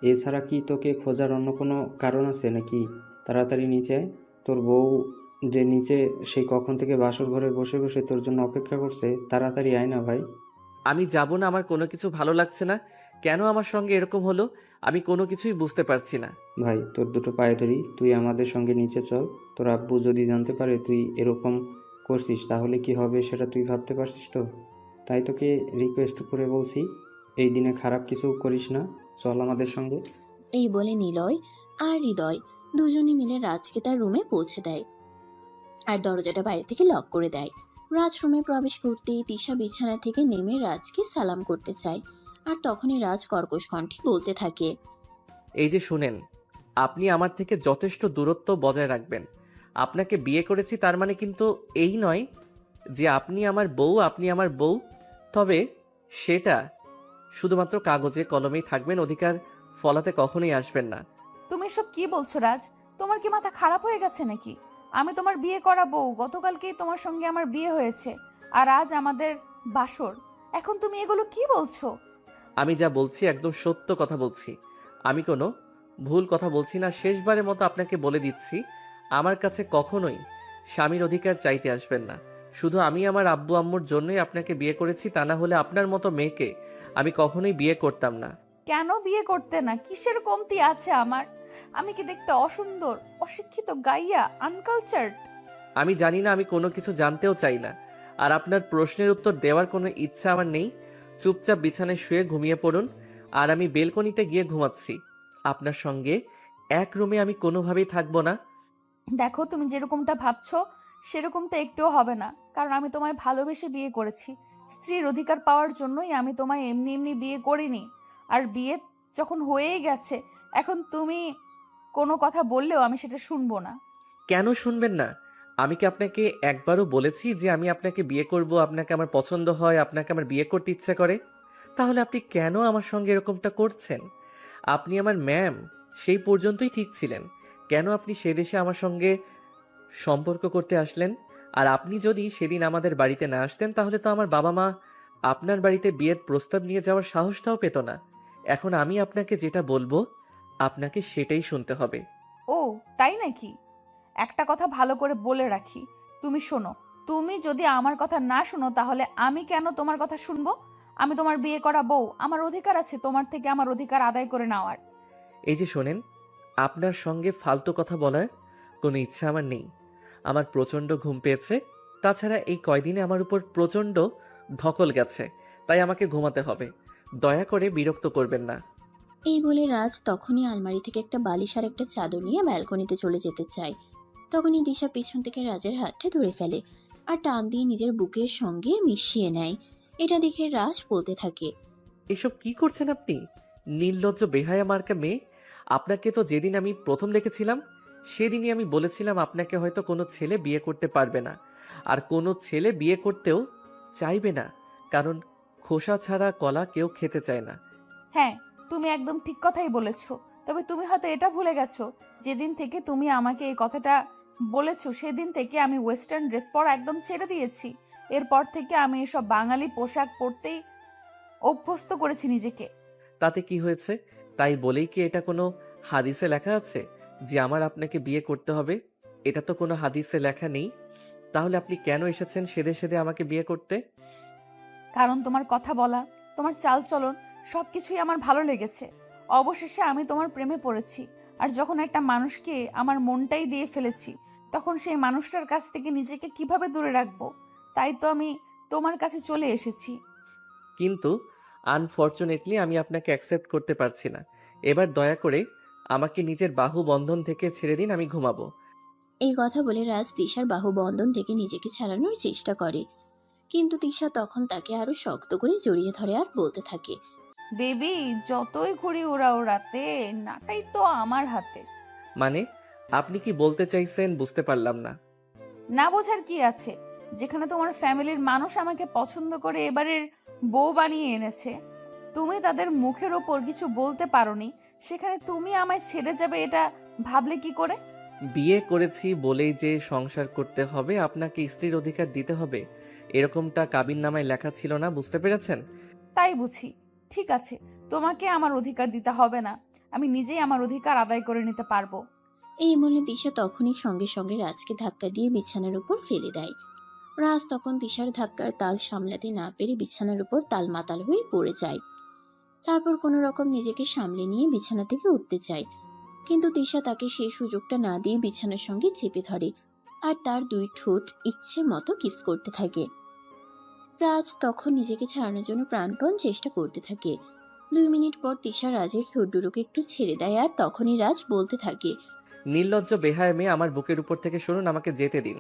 এছাড়া কি তোকে খোঁজার অন্য কোনো কারণ আছে নাকি? তাড়াতাড়ি নিচে আয়। তোর বউ যে নিচে সেই কখন থেকে বাসর ঘরে বসে বসে তোর জন্য অপেক্ষা করছে, তাড়াতাড়ি আয় না ভাই। আমি যাব না, আমার কোনো কিছু ভালো লাগছে না। কেন আমার সঙ্গে এরকম হলো আমি কোনো কিছুই বুঝতে পারছি না। ভাই, তোর দুটো পায়ে ধরি, তুই আমাদের সঙ্গে নিচে চল। তোর আব্বু যদি জানতে পারে তুই এরকম করছিস তাহলে কি হবে সেটা তুই ভাবতে পারছিস তো? তাই তোকে রিকোয়েস্ট করে বলছি, এই দিনে খারাপ কিছু করিস না, চল আমাদের সঙ্গে। এই বলে নিলয় আর হৃদয় দুজনে মিলে রাজকে তার রুমে পৌঁছে দেয় আর দরজাটা বাইরে থেকে লক করে দেয়। রাজ রুমে প্রবেশ করতেই তিশা বিছানা থেকে নেমে রাজকে সালাম করতে চায়। আর তখনই রাজ কর্কশ কণ্ঠে বলতে থাকে, এই যে শুনেন, আপনি আমার থেকে যথেষ্ট দূরত্ব বজায় রাখবেন। আপনাকে বিয়ে করেছি তার মানে কিন্তু এই নয় যে আপনি আমার বউ। তবে সেটা শুধুমাত্র কাগজে কলমেই থাকবেন, অধিকার ফলাতে কখনোই আসবেন না। তুমি এসব কি বলছো রাজ? তোমার কি মাথা খারাপ হয়ে গেছে নাকি? আমি তোমার বিয়ে করা বউ, গতকালকেই তোমার সঙ্গে আমার বিয়ে হয়েছে, আর আজ আমাদের বাসর। এখন তুমি এগুলো কি বলছো? আমি যা বলছি একদম সত্য কথা বলছি, আমি কোনো ভুল কথা বলছি না। শেষবারের মতো আপনাকে বলে দিচ্ছি, আমার কাছে কখনোই স্বামীর অধিকার চাইতে আসবেন না। শুধু আমি আমার আব্বু আম্মুর জন্যই আপনাকে বিয়ে করেছি, তা না হলে আপনার মতো মেয়েকে আমি কখনোই বিয়ে করতাম না। কেন বিয়ে করতে না? কিসের কমতি আছে আমার? আমি কি দেখতে অসুন্দর, অশিক্ষিত, গাইয়া, আনকালচার্ড? আমি জানি না, আমি কোনো কিছু জানতেও চাই না। আর আপনার প্রশ্নের উত্তর দেওয়ার কোনো ইচ্ছা আমার নেই। চুপচাপ বিছানায় শুয়ে ঘুমিয়ে পড়ুন। আর আমি বেলকনিতে গিয়ে ঘুমাচ্ছি। আপনার সঙ্গে এক রুমে আমি কোনোভাবেই থাকবো না। দেখো, তুমি যেরকমটা ভাবছো সেরকমটা একটুও হবে না। কারণ আমি তোমায় ভালোবেসে বিয়ে করেছি। স্ত্রীর অধিকার পাওয়ার জন্যই আমি তোমায় এমনি এমনি বিয়ে করিনি। আর বিয়ে যখন হয়েই গেছে, এখন তুমি কোনো কথা বললেও আমি সেটা শুনবো না। কেন শুনবেন না? আমি কি আপনাকে একবারও বলেছি যে আমি আপনাকে বিয়ে করব, আপনাকে আমার পছন্দ হয়, আপনাকে আমার বিয়ে করতে ইচ্ছা করে? তাহলে আপনি কেন আমার সঙ্গে এরকমটা করছেন? আপনি আমার ম্যাম, সেই পর্যন্তই ঠিক ছিলেন। কেন আপনি সে দেশে আমার সঙ্গে সম্পর্ক করতে আসলেন? আর আপনি যদি সেদিন আমাদের বাড়িতে না আসতেন, তাহলে তো আমার বাবা মা আপনার বাড়িতে বিয়ের প্রস্তাব নিয়ে যাওয়ার সাহসটাও পেত না। এখন আমি আপনাকে যেটা বলবো, আপনাকে সেটাই শুনতে হবে। ও তাই নাকি? একটা কথা ভালো করে বলে রাখি, তুমি শোনো। তুমি যদি আমার কথা না শোনো, তাহলে আমি কেন তোমার কথা শুনবো? আমি তোমার বিয়ে করা বউ, আমার অধিকার আছে তোমার থেকে আমার অধিকার আদায় করে নেওয়ার। এই যে শোনেন, আপনার সঙ্গে ফালতু কথা বলার কোনো ইচ্ছা আমার নেই। আমার প্রচণ্ড ঘুম পেয়েছে। তাছাড়া এই কয়দিনে আমার উপর প্রচণ্ড ধকল গেছে, তাই আমাকে ঘুমাতে হবে। দয়া করে বিরক্ত করবেন না। এই বলে রাজ তখনই আলমারি থেকে একটা বালিশ আর একটা চাদর নিয়ে ব্যালকনিতে চলে যেতে চায়। তখনই দিশা পিছন থেকে রাজের হাতটা ধরে ফেলে আর টান দিয়ে নিজের বুকের সঙ্গে মিশিয়ে নেয়। এটা দেখে রাজ বলতে থাকে, এসব কি করছেন আপনি? নির্লজ্জ বেহায়া মার্কা মেয়ে। আপনাকে তো যেদিন আমি প্রথম দেখেছিলাম, সেদিনই আমি বলেছিলাম আপনাকে হয়তো কোনো ছেলে বিয়ে করতে পারবে না। আর কোনো ছেলে বিয়ে করতেও চাইবে না, কারণ খোসা ছাড়া কলা কেউ খেতে চায় না। হ্যাঁ, তুমি একদম ঠিক কথাই বলেছো। তবে তুমি হয়তো এটা ভুলে গেছো, যেদিন থেকে তুমি আমাকে এই কথাটা বলেছো সেদিন থেকে আমি ওয়েস্টার্ন ড্রেস পরা একদম ছেড়ে দিয়েছি। এরপর থেকে আমি এসব বাঙালি পোশাক পরতেই অভ্যস্ত করেছি নিজেকে। তাতে কি হয়েছে? তাই বলেই কি এটা কোনো হাদিসে লেখা আছে যে আমার আপনাকে বিয়ে করতে হবে? এটা তো কোনো হাদিসে লেখা নেই। তাহলে আপনি কেন এসেছেন সেদে সেদে আমাকে বিয়ে করতে? কারণ তোমার কথা বলা, তোমার চালচলন সবকিছুই আমার ভালো লেগেছে। অবশেষে আমি তোমার প্রেমে পড়েছি। আর যখন একটা মানুষকে আমার মনটাই দিয়ে ফেলেছি, তখন সেই মানুষটার কাছ থেকে নিজেকে কিভাবে দূরে রাখবো? তাই তো আমি তোমার কাছে চলে এসেছি। কিন্তু আনফরচুনেটলি আমি আপনাকে অ্যাকসেপ্ট করতে পারছি না। এবার দয়া করে আমাকে নিজের বাহু বন্ধন থেকে ছেড়ে দিন, আমি ঘুমাবো। এই কথা বলে রাজ তিশার বাহু বন্ধন থেকে নিজেকে ছাড়ানোর চেষ্টা করে, কিন্তু তিশা তখন তাকে আরো শক্ত করে জড়িয়ে ধরে আর বলতে থাকে, বেবি, যতই ঘুড়ি উড়াও রাতে, নাটাই তো আমার হাতে। মানে আপনি কি বলতে চাইছেন বুঝতে পারলাম না। না বোঝার কি আছে? যেখানে তোমার ফ্যামিলির মানুষ আমাকে পছন্দ করে এবারের বউ বানিয়ে এনেছে, তুমি তাদের মুখের ওপর কিছু বলতে পারোনি, সেখানে তুমি আমায় ছেড়ে যাবে এটা ভাবলে কি করে? বিয়ে করেছি বলেই যে সংসার করতে হবে, আপনাকে স্ত্রীর অধিকার দিতে হবে, এরকমটা কাবিননামায় লেখা ছিল না, বুঝতে পেরেছেন? তাই বুঝি। ঠিক আছে, তোমাকে আমার অধিকার দিতে হবে না, আমি নিজেই আমার অধিকার আদায় করে নিতে পারবো। এই বলে তিশা তখনই সঙ্গে সঙ্গে রাজকে ধাক্কা দিয়ে বিছানার উপর ফেলে দেয়। রাজ তখন তিশার ধাক্কার তাল সামলাতে না পেরে বিছানার উপর তালমাতাল হয়ে পড়ে যায়। তারপর কোনো রকম নিজেকে সামলে নিয়ে বিছানা থেকে উঠতে চায়, কিন্তু তিশা তাকে সেই সুযোগটা না দিয়ে বিছানার সঙ্গে চেপে ধরে আর তার দুই ঠোঁট ইচ্ছে মতো কিস করতে থাকে। রাজ তখন নিজেকে ছাড়ানোর জন্য প্রাণপণ চেষ্টা করতে থাকে। 2 মিনিট পর তিশা রাজের ঠোঁট দুটোকে একটু ছেড়ে দেয় আর তখনই রাজ বলতে থাকে, নির্লজ্জ বেহায়া মেয়ে, আমার বুকের উপর থেকে সরুন, আমাকে যেতে দিন।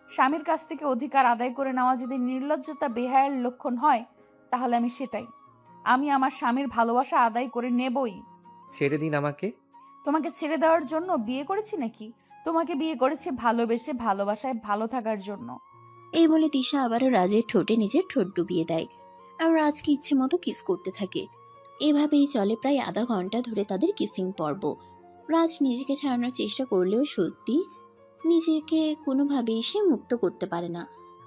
স্বামীর কাছ থেকে অধিকার আদায় করে নেওয়া যদি নির্লজ্জতা বেহায়ের লক্ষণ হয়, তাহলে আমি সেটাই। আমি আমার স্বামীর ভালোবাসা আদায় করে নেবই। ছেড়ে দিন আমাকে। তোমাকে ছেড়ে দেওয়ার জন্য বিয়ে করেছি নাকি? তোমাকে বিয়ে করেছি ভালোবেসে, ভালোবাসায় ভালো থাকার জন্য। এই বলে তিশা আবারও রাজের ঠোঁটে নিজের ঠোঁট ডুবিয়ে দেয় আর রাজকে ইচ্ছে মতো কিস করতে থাকে। এভাবেই চলে প্রায় আধা ঘন্টা ধরে তাদের কিসিং পর্ব। রাজ নিজেকে ছাড়ানোর চেষ্টা করলেও সত্যি নিজেকে কোনোভাবেই সে মুক্ত করতে পারে না।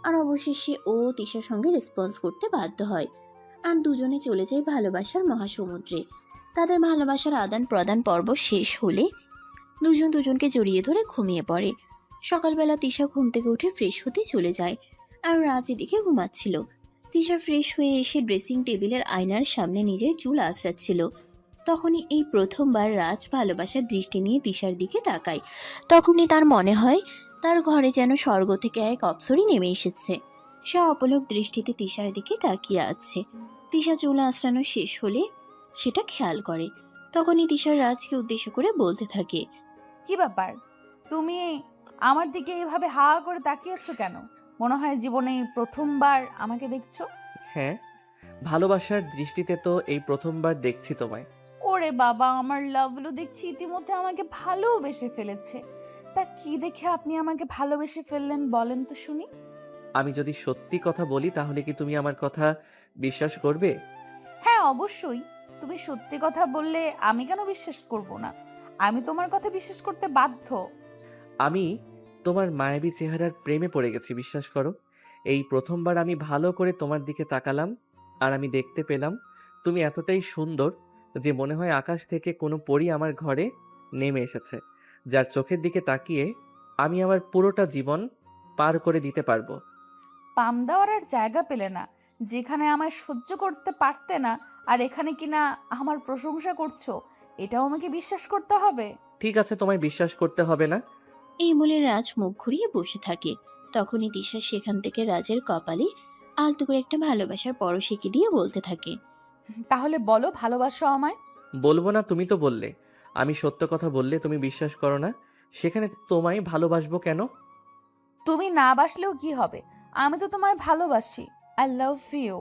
আর অবশেষে ও তিশার সঙ্গে রেসপন্স করতে বাধ্য হয় আর দুজনে চলে যায় ভালোবাসার মহাসমুদ্রে। তাদের ভালোবাসার আদান প্রদান পর্ব শেষ হলে দুজন দুজনকে জড়িয়ে ধরে ঘুমিয়ে পড়ে। সকালবেলা তিশা ঘুম থেকে উঠে ফ্রেশ হতে চলে যায় আর রাজ এদিকে ঘুমাচ্ছিল। তিশা ফ্রেশ হয়ে এসে ড্রেসিং টেবিলের আয়নার সামনে নিজের চুল আঁচড়াচ্ছিল। তখনই এই প্রথমবার রাজ ভালোবাসার দৃষ্টি নিয়ে তিশার দিকে তাকায়। তখনই তার মনে হয় তার ঘরে যেন স্বর্গ থেকে এক অপ্সরী নেমে এসেছে। সে অপলক দৃষ্টিতে তিশার দিকে তাকিয়ে আছে। তিশা চুল আঁচড়ানো শেষ হলে সেটা খেয়াল করে। তখনই তিশা রাজকে উদ্দেশ্য করে বলতে থাকে, কি ব্যাপার, তুমি আমার দিকে এভাবে হা করে তাকিয়েছো কেন? মনে হয় জীবনে প্রথমবার আমাকে দেখছো। হ্যাঁ, ভালোবাসার দৃষ্টিতে তো এই প্রথমবার দেখছি তোমায়। ওরে বাবা, আমার লাভলু দেখছি ইতিমধ্যে আমাকে ভালোবেসে ফেলেছে। তা কি দেখে আপনি আমাকে ভালোবেসে ফেললেন বলেন তো শুনি। আমি যদি সত্যি কথা বলি তাহলে কি তুমি আমার কথা বিশ্বাস করবে? হ্যাঁ অবশ্যই, তুমি সত্যি কথা বললে আমি কেন বিশ্বাস করব না? আমি তোমার কথা বিশ্বাস করতে বাধ্য। আমি তোমার মায়াবী চেহারার প্রেমে পড়ে গেছি, বিশ্বাস করো। এই প্রথমবার আমি ভালো করে তোমার দিকে তাকালাম, আর আমি দেখতে পেলাম তুমি এতটাই সুন্দর যে মনে হয় আকাশ থেকে কোনো পরী আমার ঘরে নেমে এসেছে, যার চোখের দিকে তাকিয়ে আমি আমার পুরোটা জীবন পার করে দিতে পারবো। পাম দেওয়ার আর জায়গা পেলে না, যেখানে আমায় সহ্য করতে পারতে না, আর এখানে কিনা আমার প্রশংসা করছো। এটাও আমাকে বিশ্বাস করতে হবে? ঠিক আছে, তোমায় বিশ্বাস করতে হবে না। এই বলে রাজ মুখ ঘুরিয়ে বসে থাকে। তখনই তিশা সেখান থেকে রাজের কপালে আলতো করে একটা ভালোবাসার পরশ এঁকে দিয়ে বলতে থাকে, তাহলে বলো, ভালোবাসো আমায়? বলবো না? তুমি তো বললে আমি সত্য কথা বললে তুমি বিশ্বাস করো না, সেখানে তোমায় ভালোবাসবো কেন? তুমি না বাসলেও কি হবে, আমি তো তোমায় ভালোবাসি। I love you.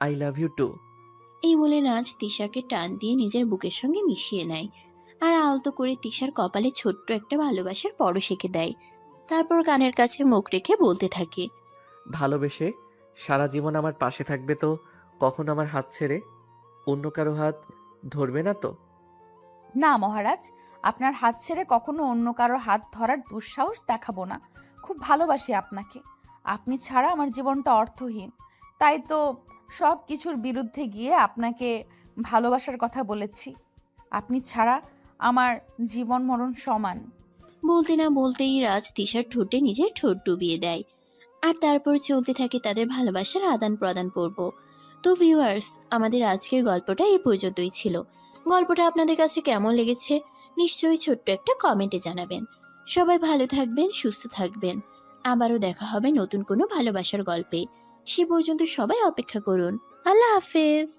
I love you too. এই বলে রাজ তিশাকে টান দিয়ে নিজের বুকের সঙ্গে মিশিয়ে নেয় আর আলতো করে তিশার কপালে ছোট্ট একটা ভালোবাসার পরশ এঁকে দেয়। তারপর কানের কাছে মুখ রেখে বলতে থাকে, ভালোবেসে সারা জীবন আমার পাশে থাকবে তো? কখনো আমার হাত ছেড়ে অন্য কারো হাত ধরবে না তো? না মহারাজ, আপনার হাত ছেড়ে কখনো অন্য কারোর হাত ধরার দুঃসাহস দেখাবো না। খুব ভালোবাসি আপনাকে। আপনি ছাড়া আমার জীবনটা অর্থহীন। তাই তো সব কিছুর বিরুদ্ধে গিয়ে আপনাকে ভালোবাসার কথা বলেছি। আপনি ছাড়া আমার জীবন মরণ সমান। বলতে না বলতেই রাজ তিশার ঠোঁটে নিজের ঠোঁট ডুবিয়ে দেয়। আর তারপর চলতে থাকে তাদের ভালোবাসার আদান প্রদান পর্ব। তো ভিউয়ার্স, আমাদের আজকের গল্পটা এই পর্যন্তই ছিল। গল্পটা আপনাদের কাছে কেমন লেগেছে নিশ্চয়ই ছোট্ট একটা কমেন্টে জানাবেন। সবাই ভালো থাকবেন, সুস্থ থাকবেন। আবারও দেখা হবে নতুন কোনো ভালোবাসার গল্পে। সে পর্যন্ত সবাই অপেক্ষা করুন। আল্লাহ হাফেজ।